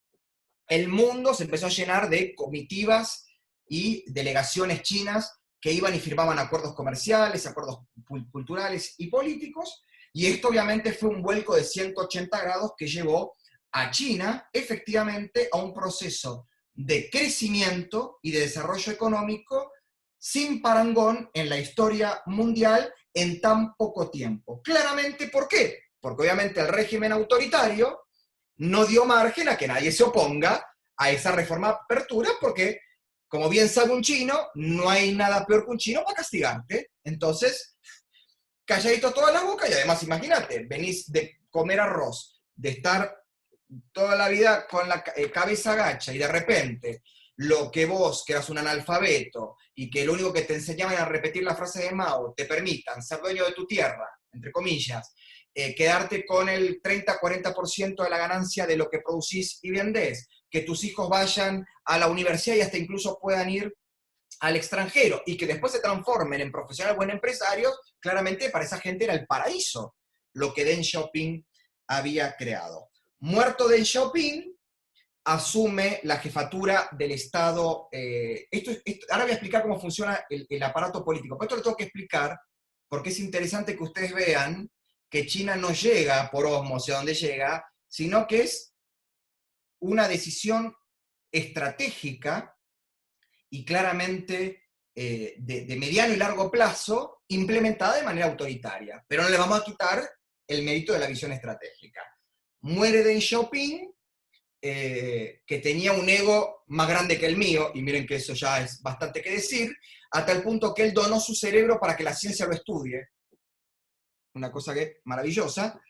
el mundo se empezó a llenar de comitivas y delegaciones chinas que iban y firmaban acuerdos comerciales, acuerdos culturales y políticos, y esto obviamente fue un vuelco de 180 grados que llevó a China efectivamente a un proceso de crecimiento y de desarrollo económico sin parangón en la historia mundial en tan poco tiempo. Claramente, ¿por qué? Porque obviamente el régimen autoritario no dio margen a que nadie se oponga a esa reforma de apertura, porque, como bien sabe un chino, no hay nada peor que un chino para castigarte. Entonces, calladito toda la boca, y además, imagínate, venís de comer arroz, de estar toda la vida con la cabeza gacha, y de repente lo que vos, que eras un analfabeto, y que lo único que te enseñaban era repetir la frase de Mao, te permitan ser dueño de tu tierra, entre comillas, quedarte con el 30-40% de la ganancia de lo que producís y vendés, que tus hijos vayan a la universidad y hasta incluso puedan ir al extranjero, y que después se transformen en profesionales o en empresarios, claramente para esa gente era el paraíso lo que Deng Xiaoping había creado. Muerto Deng Xiaoping, asume la jefatura del Estado. Ahora voy a explicar cómo funciona el aparato político, pero esto lo tengo que explicar porque es interesante que ustedes vean que China no llega por osmosis a donde llega, sino que es una decisión estratégica y claramente de mediano y largo plazo, implementada de manera autoritaria. Pero no le vamos a quitar el mérito de la visión estratégica. Muere Deng Xiaoping, que tenía un ego más grande que el mío, y miren que eso ya es bastante que decir, a tal punto que él donó su cerebro para que la ciencia lo estudie. Una cosa que es maravillosa,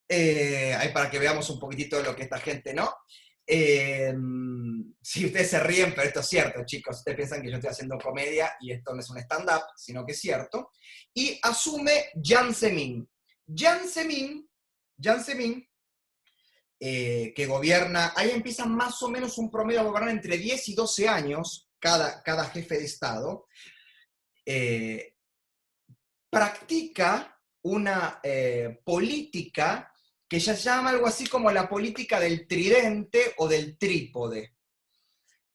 ahí para que veamos un poquitito de lo que esta gente, ¿no? Si ustedes se ríen, pero esto es cierto, chicos, ustedes piensan que yo estoy haciendo comedia y esto no es un stand-up, sino que es cierto, y asume Jiang Zemin. Jiang Zemin, que gobierna, ahí empiezan más o menos un promedio a gobernar entre 10 y 12 años cada jefe de Estado, practica una política que ya llama algo así como la política del tridente o del trípode,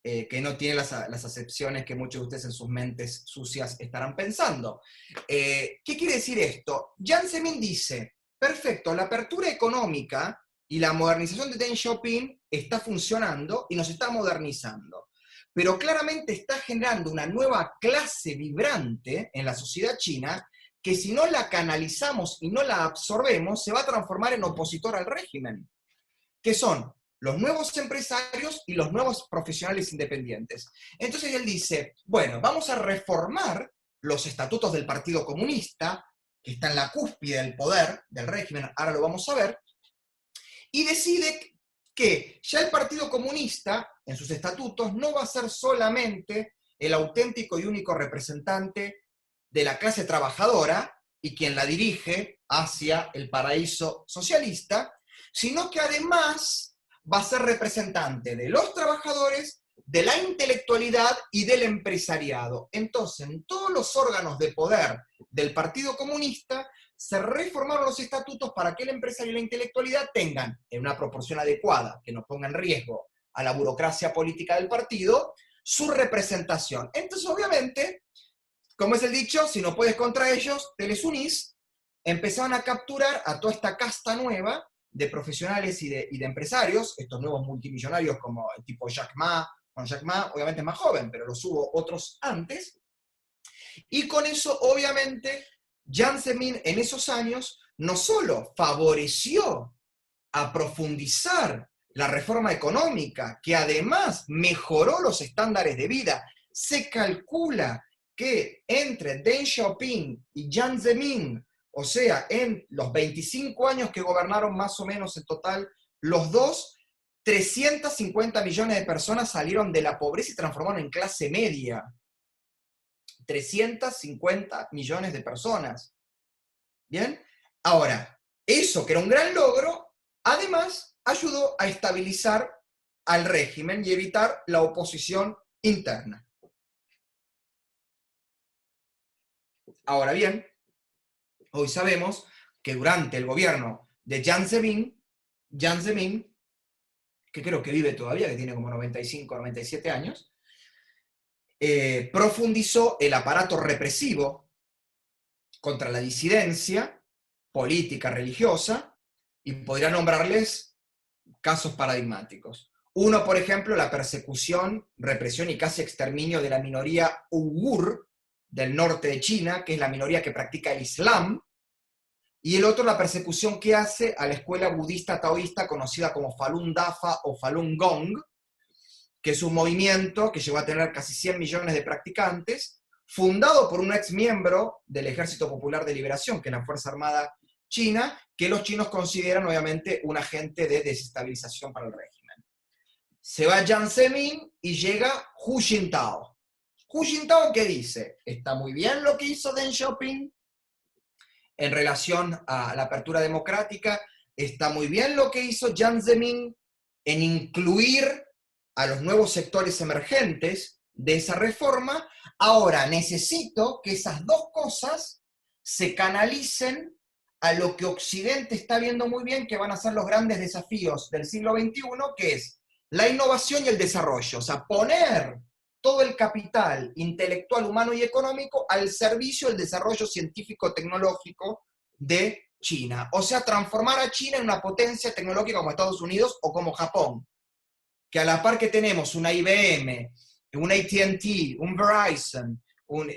que no tiene las acepciones que muchos de ustedes en sus mentes sucias estarán pensando. ¿Qué quiere decir esto? Jiang Zemin dice, perfecto, la apertura económica y la modernización de Deng Xiaoping está funcionando y nos está modernizando, pero claramente está generando una nueva clase vibrante en la sociedad china que si no la canalizamos y no la absorbemos, se va a transformar en opositor al régimen, que son los nuevos empresarios y los nuevos profesionales independientes. Entonces él dice, bueno, vamos a reformar los estatutos del Partido Comunista, que está en la cúspide del poder del régimen, ahora lo vamos a ver, y decide que ya el Partido Comunista, en sus estatutos, no va a ser solamente el auténtico y único representante de la clase trabajadora y quien la dirige hacia el paraíso socialista, sino que además va a ser representante de los trabajadores, de la intelectualidad y del empresariado. Entonces, en todos los órganos de poder del Partido Comunista se reformaron los estatutos para que el empresario y la intelectualidad tengan, en una proporción adecuada, que no ponga en riesgo a la burocracia política del partido, su representación. Entonces, obviamente, como es el dicho, si no puedes contra ellos, te les unís. Empezaron a capturar a toda esta casta nueva de profesionales y de empresarios, estos nuevos multimillonarios como el tipo Jack Ma. Bueno, Jack Ma obviamente es más joven, pero los hubo otros antes. Y con eso, obviamente, Jiang Zemin en esos años no solo favoreció a profundizar la reforma económica, que además mejoró los estándares de vida. Se calcula que entre Deng Xiaoping y Jiang Zemin, o sea, en los 25 años que gobernaron más o menos en total, los dos, 350 millones de personas salieron de la pobreza y transformaron en clase media. 350 millones de personas. ¿Bien? Ahora, eso que era un gran logro, además ayudó a estabilizar al régimen y evitar la oposición interna. Ahora bien, hoy sabemos que durante el gobierno de Jiang Zemin, que creo que vive todavía, que tiene como 95, 97 años, profundizó el aparato represivo contra la disidencia política, religiosa, y podría nombrarles casos paradigmáticos. Uno, por ejemplo, la persecución, represión y casi exterminio de la minoría uigur del norte de China, que es la minoría que practica el Islam, y el otro, la persecución que hace a la escuela budista taoísta conocida como Falun Dafa o Falun Gong, que es un movimiento que llegó a tener casi 100 millones de practicantes, fundado por un ex miembro del Ejército Popular de Liberación, que es la Fuerza Armada China, que los chinos consideran obviamente un agente de desestabilización para el régimen. Se va Jiang Zemin y llega Hu Jintao. Hu Jintao, ¿qué dice? Está muy bien lo que hizo Deng Xiaoping en relación a la apertura democrática, está muy bien lo que hizo Jiang Zemin en incluir a los nuevos sectores emergentes de esa reforma. Ahora necesito que esas dos cosas se canalicen a lo que Occidente está viendo muy bien, que van a ser los grandes desafíos del siglo XXI, que es la innovación y el desarrollo. O sea, poner todo el capital intelectual, humano y económico al servicio del desarrollo científico-tecnológico de China. O sea, transformar a China en una potencia tecnológica como Estados Unidos o como Japón, que a la par que tenemos una IBM, un AT&T, un Verizon,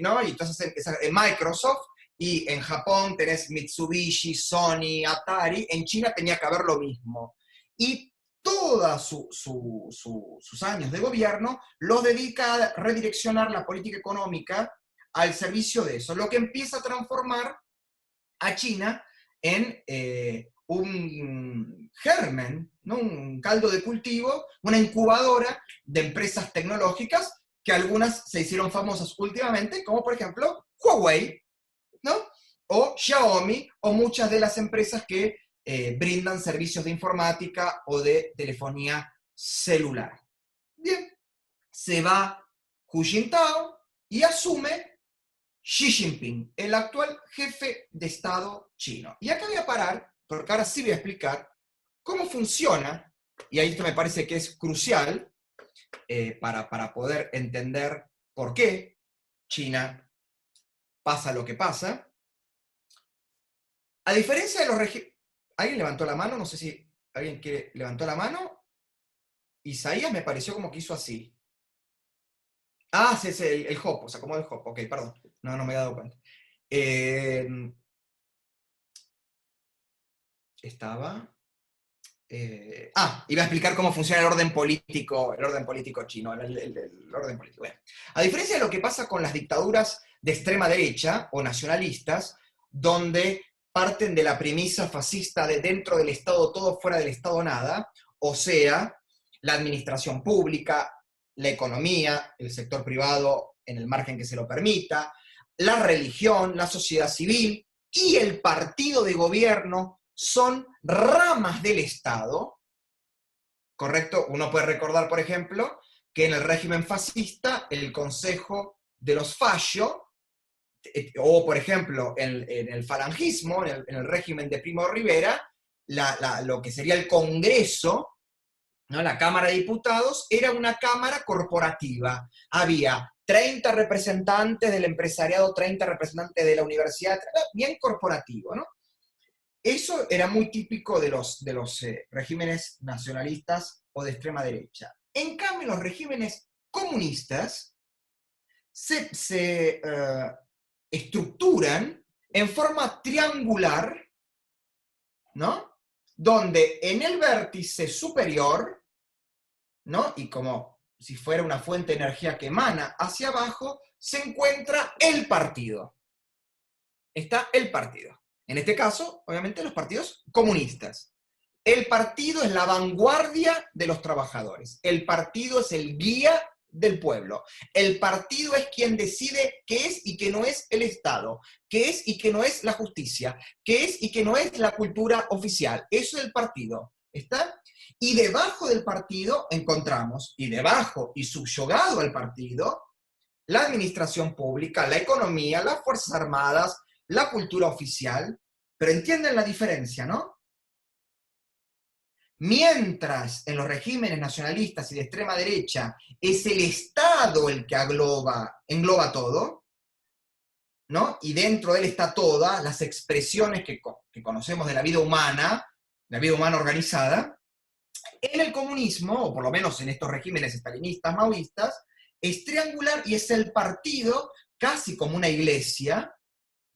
¿no? Y entonces Microsoft, y en Japón tenés Mitsubishi, Sony, Atari, en China tenía que haber lo mismo. Y todos sus años de gobierno los dedica a redireccionar la política económica al servicio de eso, lo que empieza a transformar a China en un germen, ¿no? Un caldo de cultivo, una incubadora de empresas tecnológicas que algunas se hicieron famosas últimamente, como por ejemplo Huawei, ¿no? O Xiaomi, o muchas de las empresas que brindan servicios de informática o de telefonía celular. Bien, se va Hu Jintao y asume Xi Jinping, el actual jefe de Estado chino. Y acá voy a parar, porque ahora sí voy a explicar cómo funciona, y ahí esto me parece que es crucial para poder entender por qué China pasa lo que pasa. A diferencia de los regímenes... ¿Alguien levantó la mano? No sé si alguien que levantó la mano. Isaías me pareció como que hizo así. Ah, sí, es el Jopo, se acomodó el Jopo. Ok, perdón. No me he dado cuenta. Estaba... iba a explicar cómo funciona el orden político chino. El orden político. Bueno, a diferencia de lo que pasa con las dictaduras de extrema derecha o nacionalistas, donde parten de la premisa fascista de dentro del Estado todo, fuera del Estado nada, o sea, la administración pública, la economía, el sector privado en el margen que se lo permita, la religión, la sociedad civil y el partido de gobierno son ramas del Estado, ¿correcto? Uno puede recordar, por ejemplo, que en el régimen fascista, el Consejo de los Fallo, o por ejemplo, en el falangismo, en el régimen de Primo de Rivera, lo que sería el Congreso, ¿no? La Cámara de Diputados, era una cámara corporativa. Había 30 representantes del empresariado, 30 representantes de la universidad, bien corporativo, ¿no? Eso era muy típico de los regímenes nacionalistas o de extrema derecha. En cambio, los regímenes comunistas se estructuran en forma triangular, ¿no? Donde en el vértice superior, ¿no? Y como si fuera una fuente de energía que emana hacia abajo, se encuentra el partido. Está el partido. En este caso, obviamente, los partidos comunistas. El partido es la vanguardia de los trabajadores. El partido es el guía del pueblo. El partido es quien decide qué es y qué no es el Estado, qué es y qué no es la justicia, qué es y qué no es la cultura oficial. Eso es el partido, ¿está? Y debajo del partido encontramos, y debajo y subyugado al partido, la administración pública, la economía, las Fuerzas Armadas, la cultura oficial, pero entienden la diferencia, ¿no? Mientras en los regímenes nacionalistas y de extrema derecha es el Estado el que engloba todo, ¿no? Y dentro de él está todas las expresiones que conocemos de la vida humana organizada. En el comunismo, o por lo menos en estos regímenes estalinistas, maoístas, es triangular y es el partido casi como una iglesia,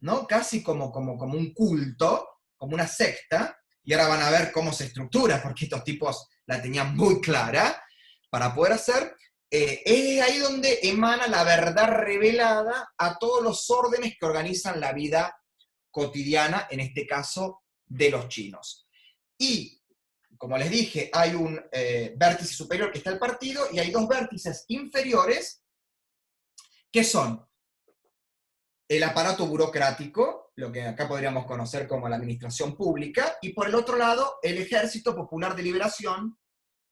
¿no? Casi como un culto, como una secta, y ahora van a ver cómo se estructura, porque estos tipos la tenían muy clara, para poder hacer, es ahí donde emana la verdad revelada a todos los órdenes que organizan la vida cotidiana, en este caso, de los chinos. Y, como les dije, hay un vértice superior que está el partido, y hay dos vértices inferiores, que son el aparato burocrático, lo que acá podríamos conocer como la administración pública, y por el otro lado, el Ejército Popular de Liberación,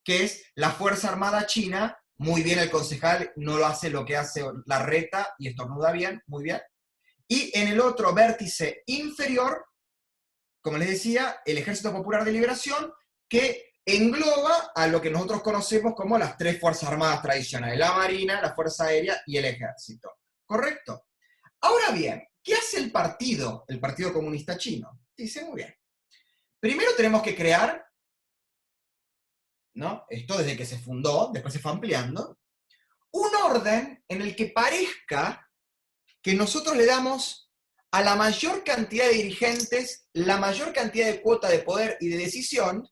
que es la Fuerza Armada China. Muy bien, el concejal no lo hace lo que hace Larreta y estornuda bien, muy bien. Y en el otro vértice inferior, como les decía, el Ejército Popular de Liberación, que engloba a lo que nosotros conocemos como las tres Fuerzas Armadas tradicionales, la Marina, la Fuerza Aérea y el Ejército. ¿Correcto? Ahora bien, ¿qué hace el Partido Comunista Chino? Dice, muy bien. Primero tenemos que crear, ¿no? Esto desde que se fundó, después se fue ampliando, un orden en el que parezca que nosotros le damos a la mayor cantidad de dirigentes la mayor cantidad de cuota de poder y de decisión,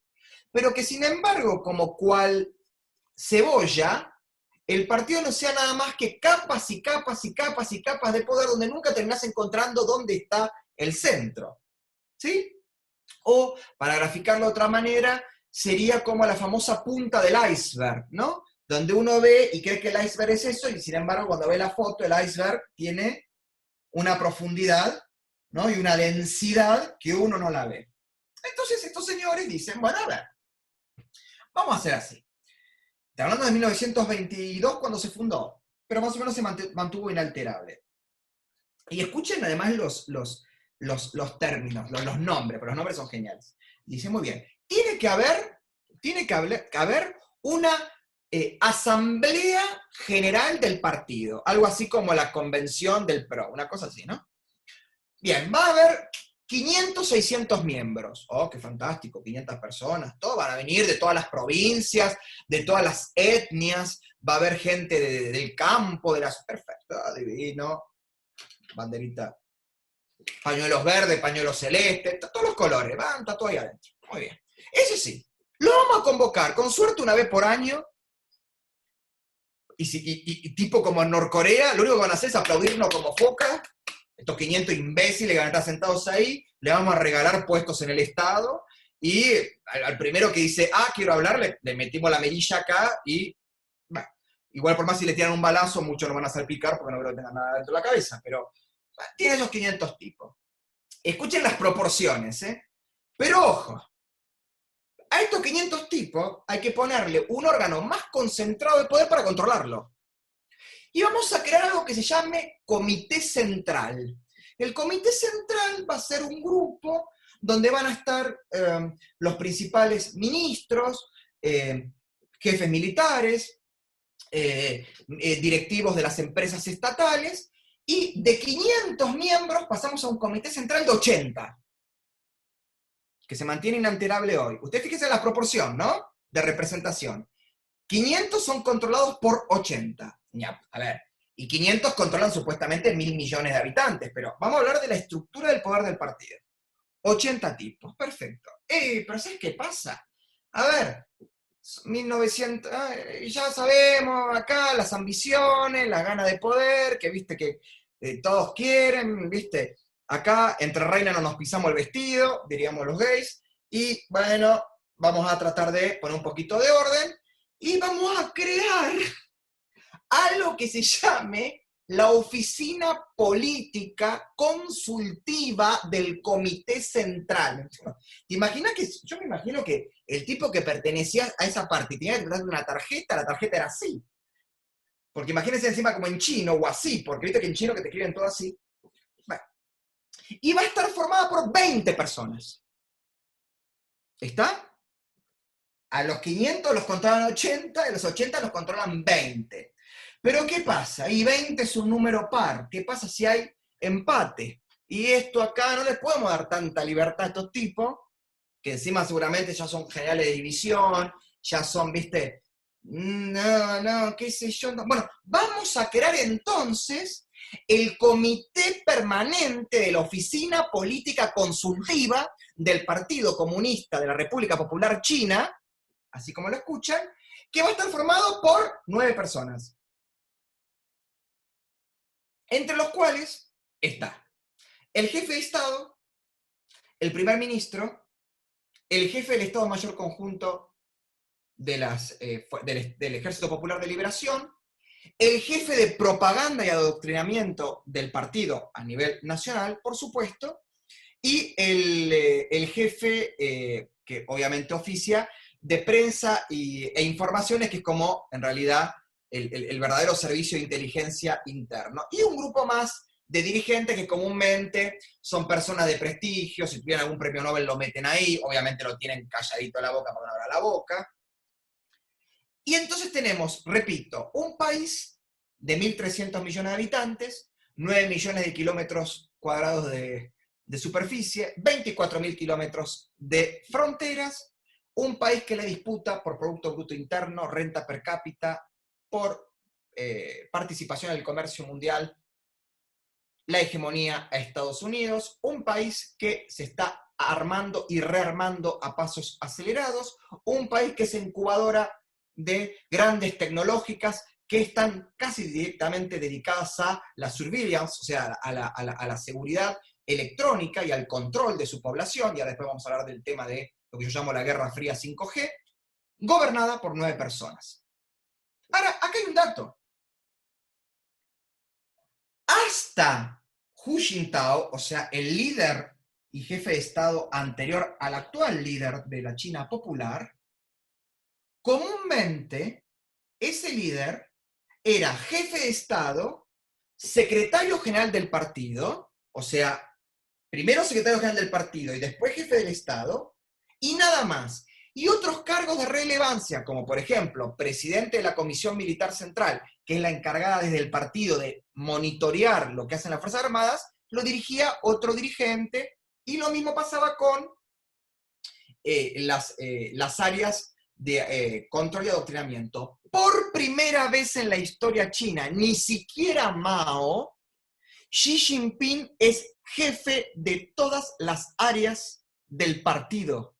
pero que sin embargo, como cual cebolla, el partido no sea nada más que capas y capas y capas y capas de poder donde nunca terminás encontrando dónde está el centro. ¿Sí? O, para graficarlo de otra manera, sería como la famosa punta del iceberg, ¿no? Donde uno ve y cree que el iceberg es eso, y sin embargo, cuando ve la foto, el iceberg tiene una profundidad, ¿no? Y una densidad que uno no la ve. Entonces estos señores dicen, bueno, a ver, vamos a hacer así. Estoy hablando de 1922 cuando se fundó, pero más o menos se mantuvo inalterable. Y escuchen además los términos, los nombres, pero los nombres son geniales. Dice, muy bien, tiene que haber una asamblea general del partido, algo así como la convención del PRO, una cosa así, ¿no? Bien, va a haber 500, 600 miembros. Oh, qué fantástico, 500 personas. Todos van a venir de todas las provincias, de todas las etnias. Va a haber gente del campo, de las... Perfecto, divino. Banderita. Pañuelos verdes, pañuelos celestes, todos los colores. Está todo ahí adentro. Muy bien. Eso sí, lo vamos a convocar, con suerte, una vez por año. Y tipo como en Norcorea, lo único que van a hacer es aplaudirnos como foca. Estos 500 imbéciles que van a estar sentados ahí, le vamos a regalar puestos en el Estado, y al primero que dice, quiero hablar, le metimos la merilla acá, y bueno, igual por más si le tiran un balazo, muchos no van a salpicar porque no creo que tengan nada dentro de la cabeza, pero tiene esos 500 tipos. Escuchen las proporciones, ¿eh? Pero ojo, a estos 500 tipos hay que ponerle un órgano más concentrado de poder para controlarlo. Y vamos a crear algo que se llame Comité Central. El Comité Central va a ser un grupo donde van a estar los principales ministros, jefes militares, directivos de las empresas estatales, y de 500 miembros pasamos a un Comité Central de 80, que se mantiene inalterable hoy. Usted fíjese en la proporción, ¿no? De representación. 500 son controlados por 80. Ya, a ver, y 500 controlan supuestamente 1.000 millones de habitantes, pero vamos a hablar de la estructura del poder del partido. 80 tipos, perfecto. Pero ¿sabes qué pasa? A ver, 1900, ya sabemos acá las ambiciones, las ganas de poder, que viste que todos quieren, viste, acá entre reina no nos pisamos el vestido, diríamos los gays, y bueno, vamos a tratar de poner un poquito de orden, y vamos a crear algo que se llame la Oficina Política Consultiva del Comité Central. ¿Te imaginas que, yo me imagino que el tipo que pertenecía a esa parte tenía que darle una tarjeta, la tarjeta era así. Porque imagínense encima como en chino o así, porque viste que en chino que te escriben todo así. Bueno, y va a estar formada por 20 personas. ¿Está? A los 500 los controlan 80, y a los 80 los controlan 20. Pero ¿qué pasa? Y 20 es un número par. ¿Qué pasa si hay empate? Y esto acá no les podemos dar tanta libertad a estos tipos, que encima seguramente ya son generales de división, ya son, viste, no, qué sé yo. No. Bueno, vamos a crear entonces el Comité Permanente de la Oficina Política Consultiva del Partido Comunista de la República Popular China, así como lo escuchan, que va a estar formado por 9 personas. Entre los cuales está el jefe de Estado, el primer ministro, el jefe del Estado Mayor Conjunto del Ejército Popular de Liberación, el jefe de propaganda y adoctrinamiento del partido a nivel nacional, por supuesto, y el jefe, que obviamente oficia, de prensa e informaciones, que es como, en realidad, el verdadero servicio de inteligencia interno. Y un grupo más de dirigentes que comúnmente son personas de prestigio, si tuvieran algún premio Nobel lo meten ahí, obviamente lo tienen calladito a la boca para no abrir la boca. Y entonces tenemos, repito, un país de 1.300 millones de habitantes, 9 millones de kilómetros cuadrados de superficie, 24.000 kilómetros de fronteras, un país que le disputa por Producto Bruto Interno, renta per cápita, por participación en el comercio mundial, la hegemonía a Estados Unidos, un país que se está armando y rearmando a pasos acelerados, un país que es incubadora de grandes tecnológicas que están casi directamente dedicadas a la surveillance, o sea, a la seguridad electrónica y al control de su población, y ahora después vamos a hablar del tema de lo que yo llamo la Guerra Fría 5G, gobernada por 9 personas. Ahora, acá hay un dato. Hasta Hu Jintao, o sea, el líder y jefe de Estado anterior al actual líder de la China popular, comúnmente ese líder era jefe de Estado, secretario general del partido, o sea, primero secretario general del partido y después jefe del Estado, y nada más. Y otros cargos de relevancia, como por ejemplo, presidente de la Comisión Militar Central, que es la encargada desde el partido de monitorear lo que hacen las Fuerzas Armadas, lo dirigía otro dirigente, y lo mismo pasaba con las áreas de control y adoctrinamiento. Por primera vez en la historia china, ni siquiera Mao, Xi Jinping es jefe de todas las áreas del partido.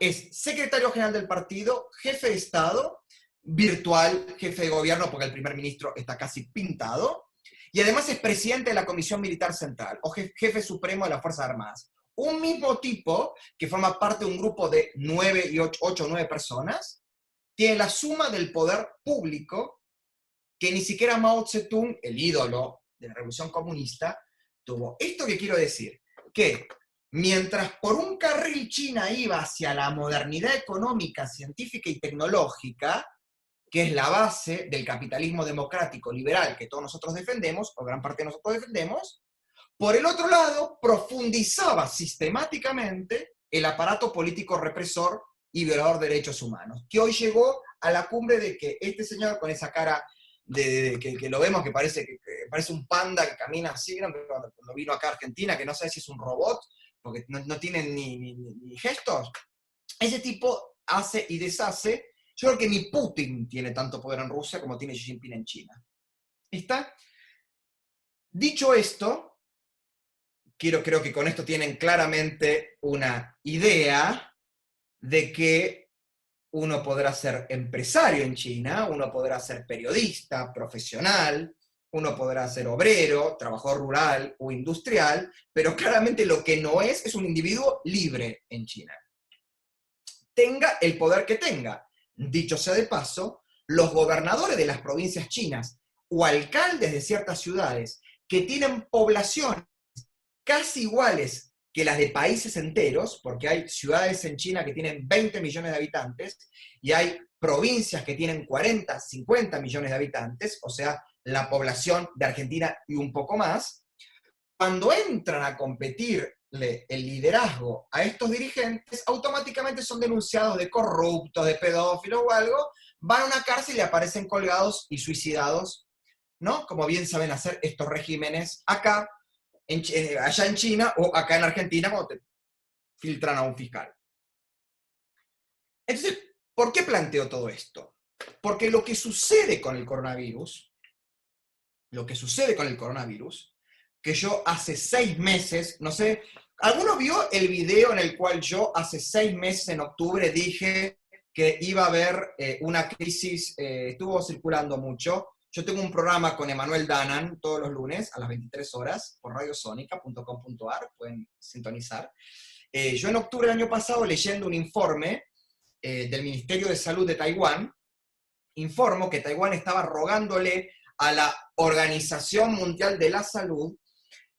Es secretario general del partido, jefe de Estado, virtual jefe de gobierno, porque el primer ministro está casi pintado, y además es presidente de la Comisión Militar Central, o jefe supremo de las Fuerzas Armadas. Un mismo tipo, que forma parte de un grupo de 8 o 9 personas, tiene la suma del poder público que ni siquiera Mao Zedong, el ídolo de la Revolución Comunista, tuvo. ¿Esto qué quiero decir? Que mientras por un carril China iba hacia la modernidad económica, científica y tecnológica, que es la base del capitalismo democrático liberal que todos nosotros defendemos, o gran parte de nosotros defendemos, por el otro lado, profundizaba sistemáticamente el aparato político represor y violador de derechos humanos, que hoy llegó a la cumbre de que este señor con esa cara que lo vemos que parece un panda que camina así, ¿no? Cuando vino acá a Argentina, que no sabe si es un robot, porque no tiene ni gestos, ese tipo hace y deshace. Yo creo que ni Putin tiene tanto poder en Rusia como tiene Xi Jinping en China. ¿Está? Dicho esto, creo que con esto tienen claramente una idea de que uno podrá ser empresario en China, uno podrá ser periodista, profesional, uno podrá ser obrero, trabajador rural o industrial, pero claramente lo que no es un individuo libre en China. Tenga el poder que tenga. Dicho sea de paso, los gobernadores de las provincias chinas o alcaldes de ciertas ciudades que tienen poblaciones casi iguales que las de países enteros, porque hay ciudades en China que tienen 20 millones de habitantes y hay provincias que tienen 40, 50 millones de habitantes, o sea, la población de Argentina y un poco más. Cuando entran a competirle el liderazgo a estos dirigentes, automáticamente son denunciados de corruptos, de pedófilos o algo, van a una cárcel y aparecen colgados y suicidados, ¿no? Como bien saben hacer estos regímenes acá, allá en China o acá en Argentina cuando te filtran a un fiscal. Entonces, ¿por qué planteo todo esto? Porque lo que sucede con el coronavirus, que yo hace 6 meses, no sé, ¿alguno vio el video en el cual yo hace 6 meses, en octubre, dije que iba a haber una crisis, estuvo circulando mucho? Yo tengo un programa con Emanuel Danan todos los lunes a las 23 horas por radiosonica.com.ar, pueden sintonizar. Yo en octubre del año pasado, leyendo un informe del Ministerio de Salud de Taiwán, informo que Taiwán estaba rogándole a la Organización Mundial de la Salud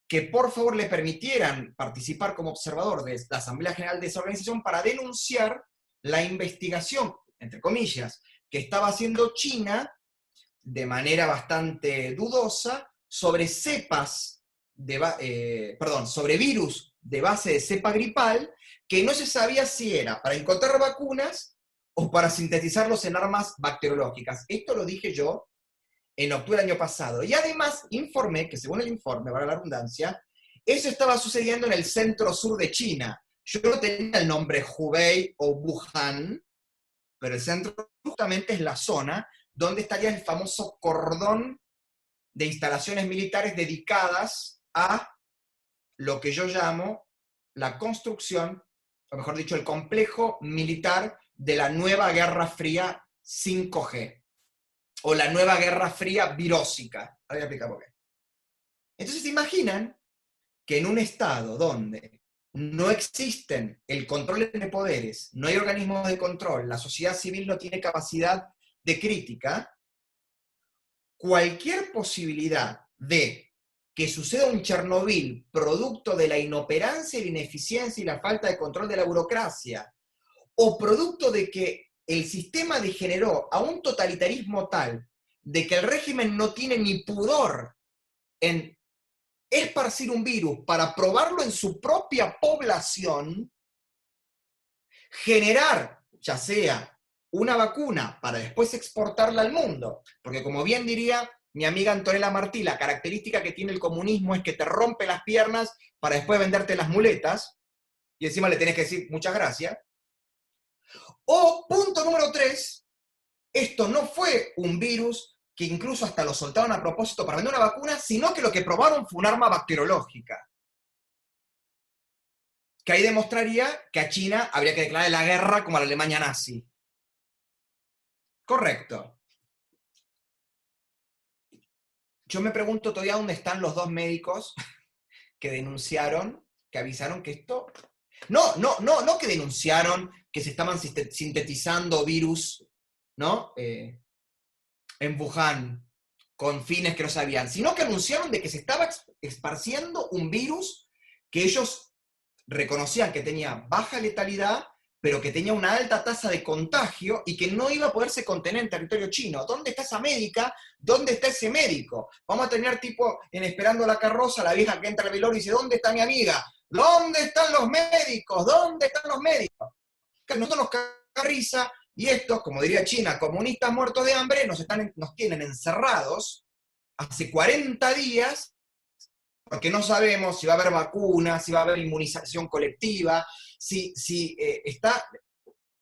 que por favor le permitieran participar como observador de la Asamblea General de esa organización para denunciar la investigación, entre comillas, que estaba haciendo China de manera bastante dudosa sobre sobre virus de base de cepa gripal, que no se sabía si era para encontrar vacunas o para sintetizarlos en armas bacteriológicas. Esto lo dije yo en octubre del año pasado. Y además informé que, según el informe, para la redundancia, eso estaba sucediendo en el centro-sur de China. Yo no tenía el nombre Hubei o Wuhan, pero el centro justamente es la zona donde estaría el famoso cordón de instalaciones militares dedicadas a lo que yo llamo la construcción, o mejor dicho, el complejo militar de la nueva Guerra Fría 5G, o la nueva Guerra Fría virósica. Ahora voy a explicar por qué. Entonces, ¿se imaginan que en un estado donde no existen el control de poderes, no hay organismos de control, la sociedad civil no tiene capacidad de crítica, cualquier posibilidad de que suceda un Chernobyl producto de la inoperancia y la ineficiencia y la falta de control de la burocracia, o producto de que el sistema degeneró a un totalitarismo tal de que el régimen no tiene ni pudor en esparcir un virus para probarlo en su propia población, generar, ya sea una vacuna para después exportarla al mundo, porque como bien diría mi amiga Antonella Martí, la característica que tiene el comunismo es que te rompe las piernas para después venderte las muletas, y encima le tenés que decir muchas gracias. O, punto número 3, esto no fue un virus que incluso hasta lo soltaron a propósito para vender una vacuna, sino que lo que probaron fue un arma bacteriológica. Que ahí demostraría que a China habría que declarar la guerra como a la Alemania nazi. Correcto. Yo me pregunto todavía dónde están los 2 médicos que denunciaron, que avisaron que esto... No que denunciaron que se estaban sintetizando virus, ¿no? En Wuhan, con fines que no sabían, sino que anunciaron de que se estaba esparciendo un virus que ellos reconocían que tenía baja letalidad, pero que tenía una alta tasa de contagio y que no iba a poderse contener en territorio chino. ¿Dónde está esa médica? ¿Dónde está ese médico? Vamos a tener tipo en Esperando la Carroza, la vieja que entra al velorio y dice, ¿dónde está mi amiga? ¿Dónde están los médicos? ¿Dónde están los médicos? Que nosotros nos caga risa y estos, como diría China, comunistas muertos de hambre, nos tienen encerrados hace 40 días porque no sabemos si va a haber vacunas, si va a haber inmunización colectiva,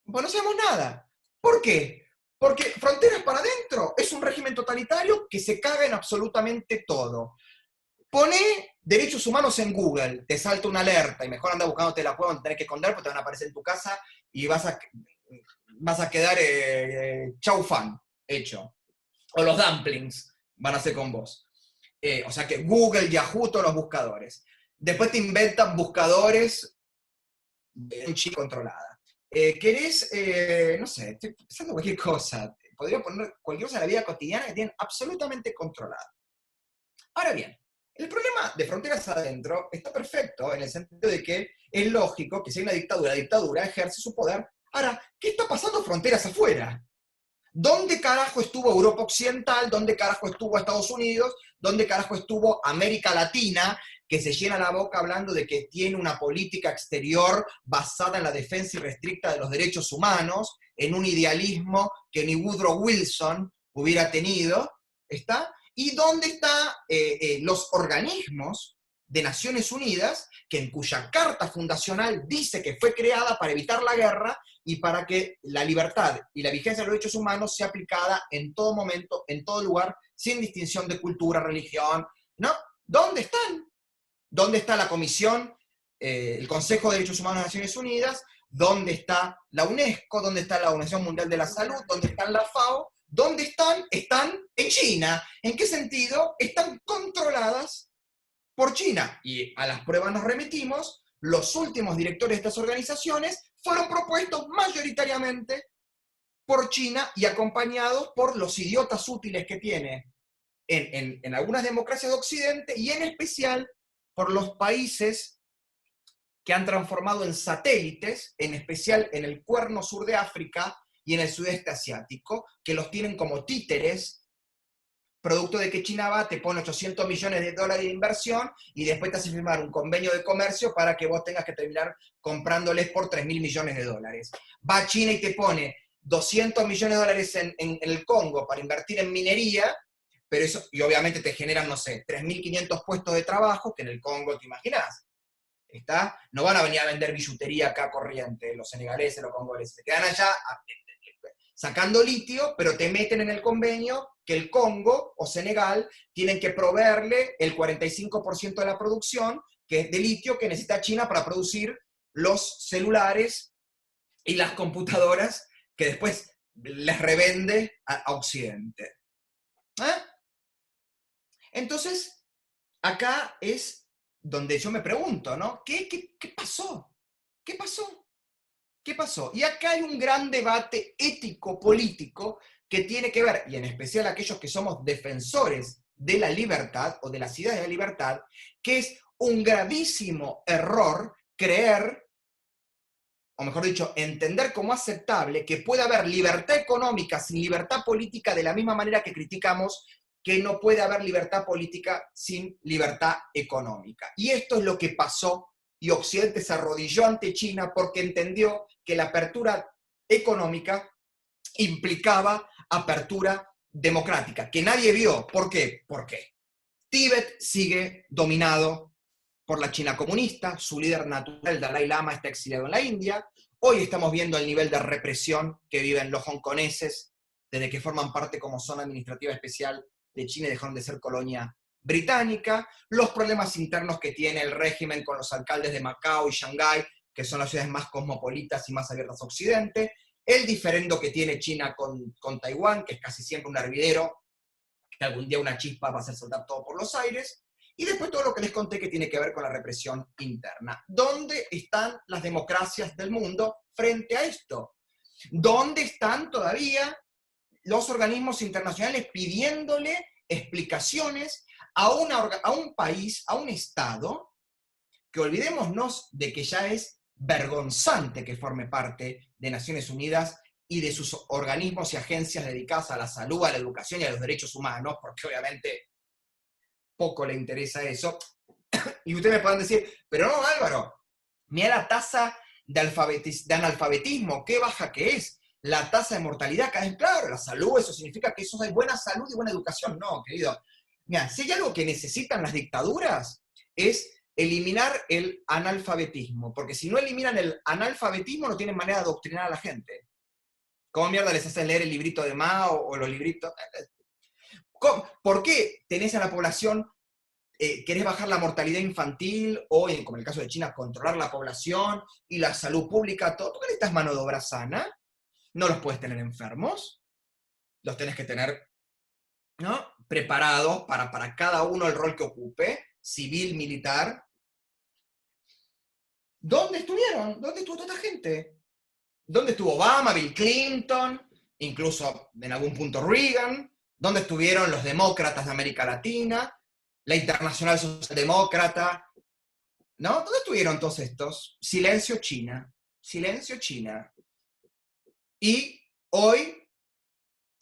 Bueno, no sabemos nada. ¿Por qué? Porque Fronteras para Adentro es un régimen totalitario que se caga en absolutamente todo. Pone derechos humanos en Google, te salta una alerta y mejor anda buscándote la cueva donde tenés que esconder porque te van a aparecer en tu casa y vas a quedar chau fan, hecho. O los dumplings van a ser con vos. O sea que Google, Yahoo, todos los buscadores. Después te inventan buscadores de un chip controlada. ¿Querés, no sé, estoy pensando cualquier cosa, podría poner cualquier cosa de la vida cotidiana que tienen absolutamente controlada. Ahora bien, el problema de fronteras adentro está perfecto en el sentido de que es lógico que si hay una dictadura, la dictadura ejerce su poder. Ahora, ¿qué está pasando fronteras afuera? ¿Dónde carajo estuvo Europa Occidental? ¿Dónde carajo estuvo Estados Unidos? ¿Dónde carajo estuvo América Latina, que se llena la boca hablando de que tiene una política exterior basada en la defensa irrestricta de los derechos humanos, en un idealismo que ni Woodrow Wilson hubiera tenido? ¿Está? ¿Y dónde están los organismos de Naciones Unidas, que en cuya carta fundacional dice que fue creada para evitar la guerra y para que la libertad y la vigencia de los derechos humanos sea aplicada en todo momento, en todo lugar, sin distinción de cultura, religión? ¿No? ¿Dónde están? ¿Dónde está la Comisión, el Consejo de Derechos Humanos de Naciones Unidas? ¿Dónde está la UNESCO? ¿Dónde está la Organización Mundial de la Salud? ¿Dónde están la FAO? ¿Dónde están? Están en China. ¿En qué sentido? Están controladas por China. Y a las pruebas nos remitimos. Los últimos directores de estas organizaciones fueron propuestos mayoritariamente por China y acompañados por los idiotas útiles que tiene en algunas democracias de Occidente, y en especial por los países que han transformado en satélites, en especial en el Cuerno Sur de África y en el sudeste asiático, que los tienen como títeres, producto de que China va, te pone 800 millones de dólares de inversión y después te hace firmar un convenio de comercio para que vos tengas que terminar comprándoles por 3.000 millones de dólares. Va China y te pone 200 millones de dólares en el Congo para invertir en minería, pero eso, y obviamente te generan, no sé, 3.500 puestos de trabajo, que en el Congo, ¿te imaginas? ¿Está? No van a venir a vender billutería acá corriente, los senegaleses, los congoleses. Se quedan allá sacando litio, pero te meten en el convenio que el Congo o Senegal tienen que proveerle el 45% de la producción que es de litio que necesita China para producir los celulares y las computadoras que después les revende a Occidente. ¿Eh? Entonces, acá es donde yo me pregunto, ¿no? ¿Qué pasó? ¿Qué pasó? ¿Qué pasó? Y acá hay un gran debate ético-político que tiene que ver, y en especial aquellos que somos defensores de la libertad o de las ideas de la libertad, que es un gravísimo error creer, o mejor dicho, entender como aceptable que puede haber libertad económica sin libertad política, de la misma manera que criticamos que no puede haber libertad política sin libertad económica. Y esto es lo que pasó, y Occidente se arrodilló ante China porque entendió que la apertura económica implicaba apertura democrática, que nadie vio. ¿Por qué? Porque Tíbet sigue dominado por la China comunista, su líder natural, Dalai Lama, está exiliado en la India. Hoy estamos viendo el nivel de represión que viven los hongkoneses desde que forman parte como zona administrativa especial de China y dejaron de ser colonia británica, los problemas internos que tiene el régimen con los alcaldes de Macao y Shanghái, que son las ciudades más cosmopolitas y más abiertas a Occidente, el diferendo que tiene China con Taiwán, que es casi siempre un hervidero, que algún día una chispa va a hacer saltar todo por los aires, y después todo lo que les conté que tiene que ver con la represión interna. ¿Dónde están las democracias del mundo frente a esto? ¿Dónde están todavía los organismos internacionales pidiéndole explicaciones a un país, a un Estado, que olvidémonos de que ya es vergonzante que forme parte de Naciones Unidas y de sus organismos y agencias dedicadas a la salud, a la educación y a los derechos humanos, porque obviamente poco le interesa eso? Y ustedes me pueden decir, pero no, Álvaro, mira la tasa de analfabetismo, qué baja que es. La tasa de mortalidad cada vez, claro, la salud, eso significa que eso hay buena salud y buena educación. No, querido. Mira, si hay algo que necesitan las dictaduras es eliminar el analfabetismo, porque si no eliminan el analfabetismo no tienen manera de adoctrinar a la gente. ¿Cómo mierda les hacen leer el librito de Mao o los libritos? ¿Por qué tenés a la población, querés bajar la mortalidad infantil o, como en el caso de China, controlar la población y la salud pública? ¿Por qué necesitas mano de obra sana? No los puedes tener enfermos, los tenés que tener, ¿no?, preparados para cada uno el rol que ocupe, civil, militar. ¿Dónde estuvieron? ¿Dónde estuvo toda esta gente? ¿Dónde estuvo Obama, Bill Clinton incluso en algún punto Reagan, dónde estuvieron los demócratas de América Latina, la Internacional Socialdemócrata, ¿no? ¿Dónde estuvieron todos estos? Silencio China, silencio China. Y hoy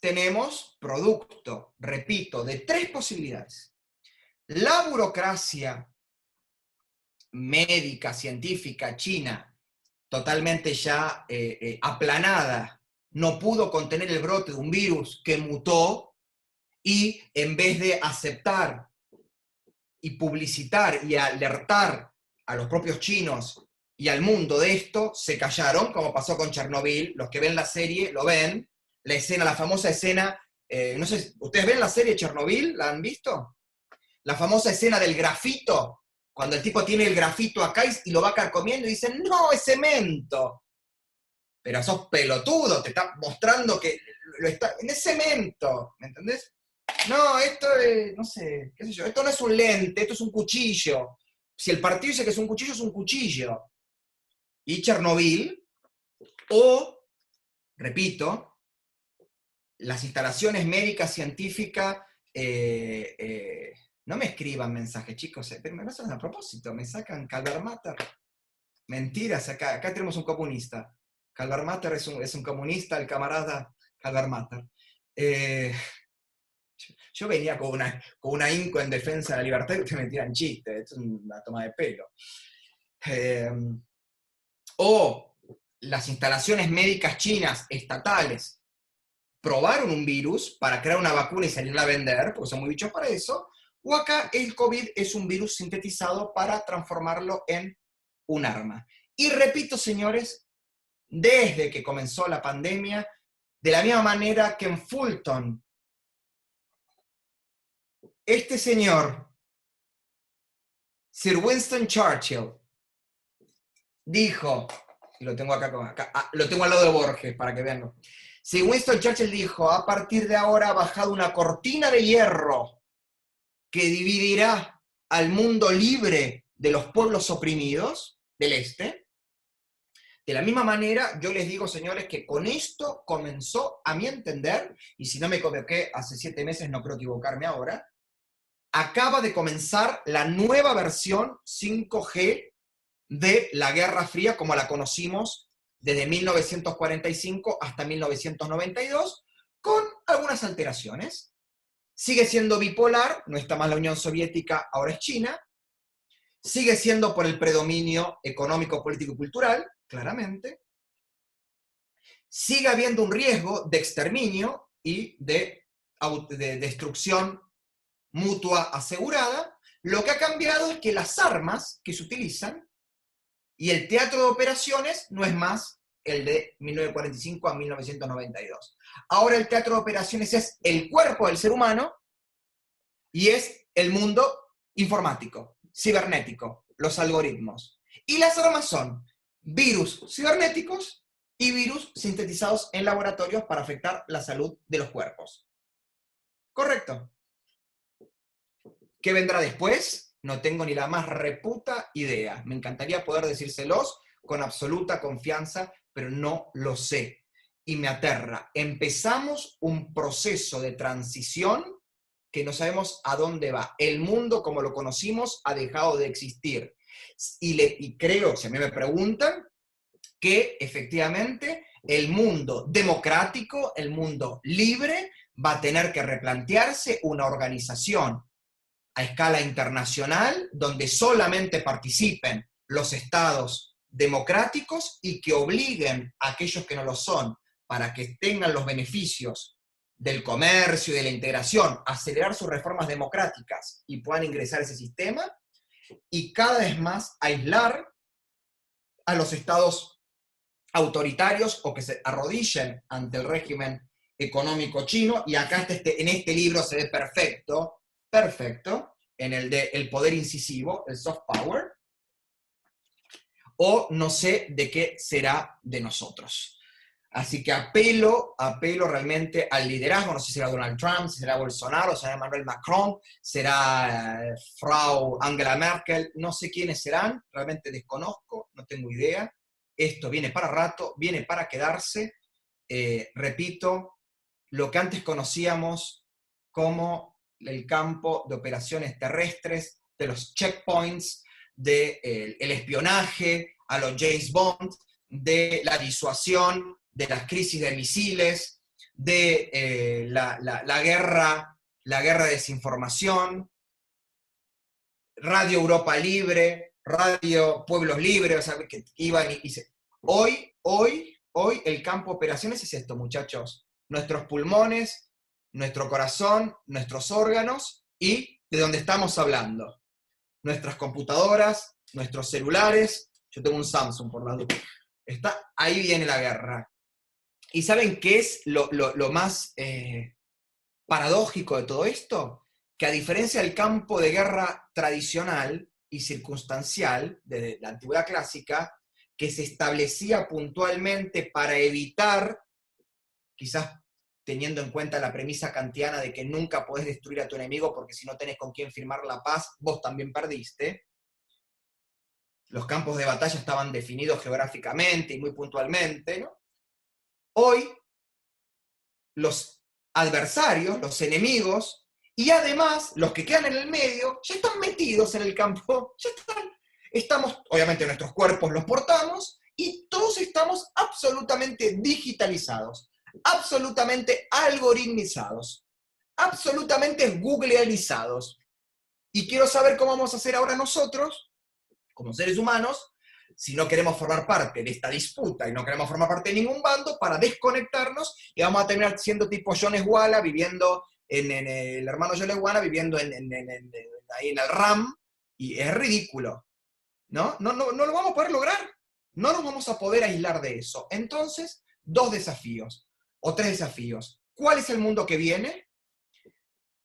tenemos producto, repito, de 3 posibilidades. La burocracia médica, científica, china, totalmente ya aplanada, no pudo contener el brote de un virus que mutó y en vez de aceptar y publicitar y alertar a los propios chinos y al mundo de esto, se callaron, como pasó con Chernobyl. Los que ven la serie lo ven, la escena, la famosa escena, no sé, ¿ustedes ven la serie Chernobyl? ¿La han visto? La famosa escena del grafito, cuando el tipo tiene el grafito acá y lo va carcomiendo y dicen, no, es cemento. Pero sos pelotudo, te está mostrando que es cemento, ¿me entendés? No, esto es, no sé, qué sé yo, esto no es un lente, esto es un cuchillo. Si el partido dice que es un cuchillo. Y Chernobyl, o, repito, las instalaciones médicas, científicas, no me escriban mensajes, chicos, me lo hacen a propósito, me sacan Calvermatter. Mentiras, acá tenemos un comunista. Calvermatter es un comunista, el camarada Calvermatter. Yo venía con una inco en defensa de la libertad y ustedes me tiran chistes, esto es una toma de pelo. O las instalaciones médicas chinas estatales probaron un virus para crear una vacuna y salirla a vender, porque son muy bichos para eso, o acá el COVID es un virus sintetizado para transformarlo en un arma. Y repito, señores, desde que comenzó la pandemia, de la misma manera que en Fulton, este señor, Sir Winston Churchill, dijo, y lo tengo acá, lo tengo al lado de Borges para que veanlo. Sir Winston Churchill dijo, a partir de ahora ha bajado una cortina de hierro que dividirá al mundo libre de los pueblos oprimidos del este. De la misma manera, yo les digo, señores, que con esto comenzó, a mi entender, y si no me equivoqué hace 7 meses, no creo equivocarme ahora, acaba de comenzar la nueva versión 5G de la Guerra Fría como la conocimos desde 1945 hasta 1992, con algunas alteraciones. Sigue siendo bipolar, no está más la Unión Soviética, ahora es China. Sigue siendo por el predominio económico, político y cultural, claramente. Sigue habiendo un riesgo de exterminio y de destrucción mutua asegurada. Lo que ha cambiado es que las armas que se utilizan y el teatro de operaciones no es más el de 1945 a 1992. Ahora el teatro de operaciones es el cuerpo del ser humano y es el mundo informático, cibernético, los algoritmos. Y las armas son virus cibernéticos y virus sintetizados en laboratorios para afectar la salud de los cuerpos. ¿Correcto? ¿Qué vendrá después? No tengo ni la más reputa idea. Me encantaría poder decírselos con absoluta confianza, pero no lo sé. Y me aterra. Empezamos un proceso de transición que no sabemos a dónde va. El mundo como lo conocimos ha dejado de existir. Y creo, si a mí me preguntan, que efectivamente el mundo democrático, el mundo libre, va a tener que replantearse una organización a escala internacional donde solamente participen los estados democráticos y que obliguen a aquellos que no lo son para que tengan los beneficios del comercio y de la integración, acelerar sus reformas democráticas y puedan ingresar a ese sistema, y cada vez más aislar a los estados autoritarios o que se arrodillen ante el régimen económico chino, y acá en este libro se ve perfecto, en el de el poder incisivo, el soft power, o no sé de qué será de nosotros. Así que apelo realmente al liderazgo, no sé si será Donald Trump, si será Bolsonaro, será Emmanuel Macron, será Frau Angela Merkel, no sé quiénes serán, realmente desconozco, no tengo idea. Esto viene para rato, viene para quedarse. repito, lo que antes conocíamos como el campo de operaciones terrestres, de los checkpoints, del espionaje, a los James Bond, de la disuasión, de las crisis de misiles, de la guerra de desinformación, Radio Europa Libre, Radio Pueblos Libres, o sea, que iban hoy el campo de operaciones es esto, muchachos. Nuestros pulmones, nuestro corazón, nuestros órganos y de donde estamos hablando. Nuestras computadoras, nuestros celulares. Yo tengo un Samsung por la duda. Ahí viene la guerra. ¿Y saben qué es lo más paradójico de todo esto? Que a diferencia del campo de guerra tradicional y circunstancial de la antigüedad clásica, que se establecía puntualmente para evitar, quizás teniendo en cuenta la premisa kantiana de que nunca podés destruir a tu enemigo porque si no tenés con quién firmar la paz, vos también perdiste. Los campos de batalla estaban definidos geográficamente y muy puntualmente, ¿no? Hoy, los adversarios, los enemigos, y además los que quedan en el medio, ya están metidos en el campo, ya estamos, obviamente nuestros cuerpos los portamos, y todos estamos absolutamente digitalizados, absolutamente algoritmizados, absolutamente googlealizados. Y quiero saber cómo vamos a hacer ahora nosotros, como seres humanos, si no queremos formar parte de esta disputa y no queremos formar parte de ningún bando, para desconectarnos y vamos a terminar siendo tipo Jones Walla, viviendo el hermano Jones Walla, viviendo ahí en el RAM, y es ridículo. No lo vamos a poder lograr. No nos vamos a poder aislar de eso. Entonces, 2 desafíos, o 3 desafíos. ¿Cuál es el mundo que viene?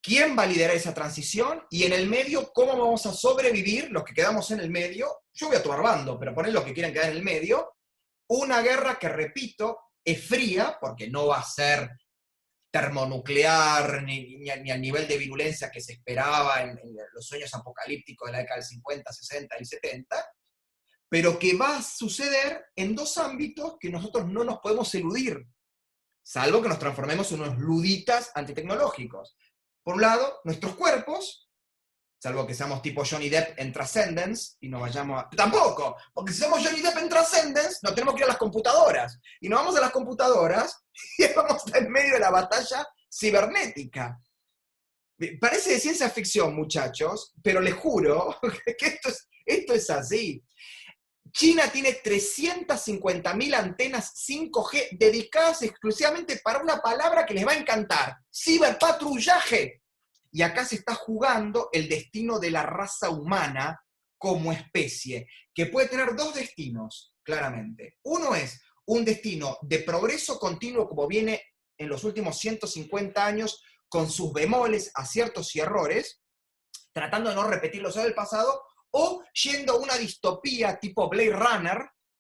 ¿Quién va a liderar esa transición? Y en el medio, ¿cómo vamos a sobrevivir los que quedamos en el medio? Yo voy a tomar bando, pero poner los que quieren quedar en el medio. Una guerra que, repito, es fría, porque no va a ser termonuclear, ni al nivel de virulencia que se esperaba en los sueños apocalípticos de la década del 50, 60 y 70, pero que va a suceder en 2 ámbitos que nosotros no nos podemos eludir, salvo que nos transformemos en unos luditas antitecnológicos. Por un lado, nuestros cuerpos, salvo que seamos tipo Johnny Depp en Transcendence, y nos vayamos a... ¡Tampoco! Porque si somos Johnny Depp en Transcendence, nos tenemos que ir a las computadoras. Y nos vamos a las computadoras y vamos a estar en medio de la batalla cibernética. Parece de ciencia ficción, muchachos, pero les juro que esto es así. China tiene 350.000 antenas 5G dedicadas exclusivamente para una palabra que les va a encantar: ciberpatrullaje. Y acá se está jugando el destino de la raza humana como especie, que puede tener 2 destinos, claramente. Uno es un destino de progreso continuo, como viene en los últimos 150 años, con sus bemoles, aciertos y errores, tratando de no repetir los errores del pasado, o yendo a una distopía tipo Blade Runner,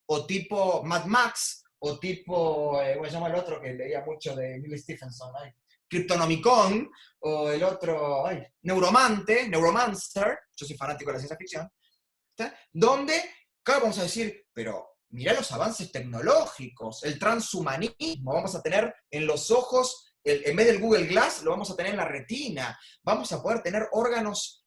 o tipo Mad Max, o tipo, ¿cómo se llama el otro que leía mucho de Neil Stephenson? Cryptonomicon, o el otro, Neuromancer, yo soy fanático de la ciencia ficción, ¿está? Donde, claro, vamos a decir, pero mirá los avances tecnológicos, el transhumanismo, vamos a tener en los ojos, en vez del Google Glass, lo vamos a tener en la retina, vamos a poder tener órganos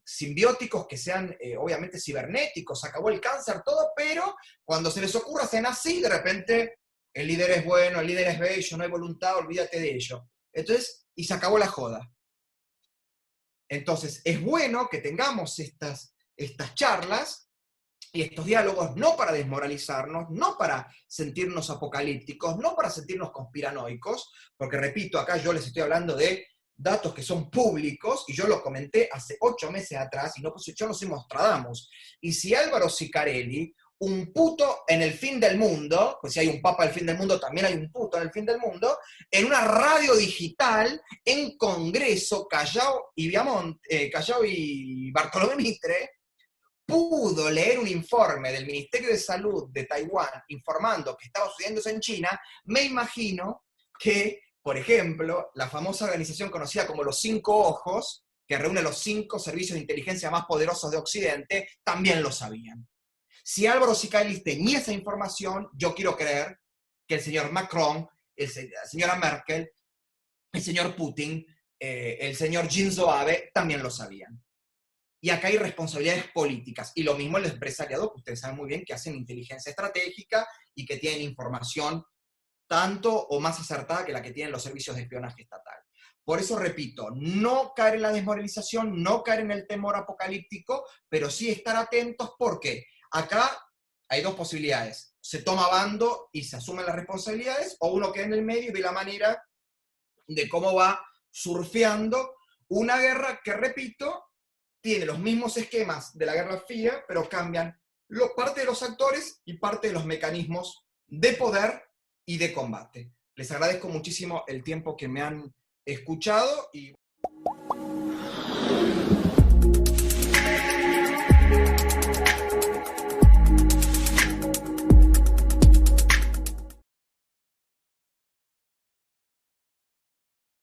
simbióticos que sean obviamente cibernéticos, acabó el cáncer, todo, pero cuando se les ocurra hacen así, de repente el líder es bueno, el líder es bello, no hay voluntad, olvídate de ello. Entonces, y se acabó la joda. Entonces, es bueno que tengamos estas charlas y estos diálogos, no para desmoralizarnos, no para sentirnos apocalípticos, no para sentirnos conspiranoicos, porque repito, acá yo les estoy hablando de datos que son públicos, y yo lo comenté hace 8 meses atrás, y yo no soy Nostradamus. Y si Álvaro Ciccarelli, un puto en el fin del mundo, pues si hay un papa en el fin del mundo, también hay un puto en el fin del mundo, en una radio digital, en Congreso, Callao y Bartolomé Mitre, pudo leer un informe del Ministerio de Salud de Taiwán informando que estaba sucediendo eso en China, me imagino que, por ejemplo, la famosa organización conocida como los 5 ojos, que reúne los 5 servicios de inteligencia más poderosos de Occidente, también lo sabían. Si Álvaro Ciccarelli tenía esa información, yo quiero creer que el señor Macron, la señora Merkel, el señor Putin, el señor Shinzo Abe también lo sabían. Y acá hay responsabilidades políticas. Y lo mismo el empresariado, que ustedes saben muy bien que hacen inteligencia estratégica y que tienen información tanto o más acertada que la que tienen los servicios de espionaje estatal. Por eso repito, no caer en la desmoralización, no caer en el temor apocalíptico, pero sí estar atentos porque acá hay dos posibilidades. Se toma bando y se asumen las responsabilidades, o uno queda en el medio y ve la manera de cómo va surfeando una guerra que, repito, tiene los mismos esquemas de la Guerra Fría, pero cambian parte de los actores y parte de los mecanismos de poder y de combate. Les agradezco muchísimo el tiempo que me han escuchado y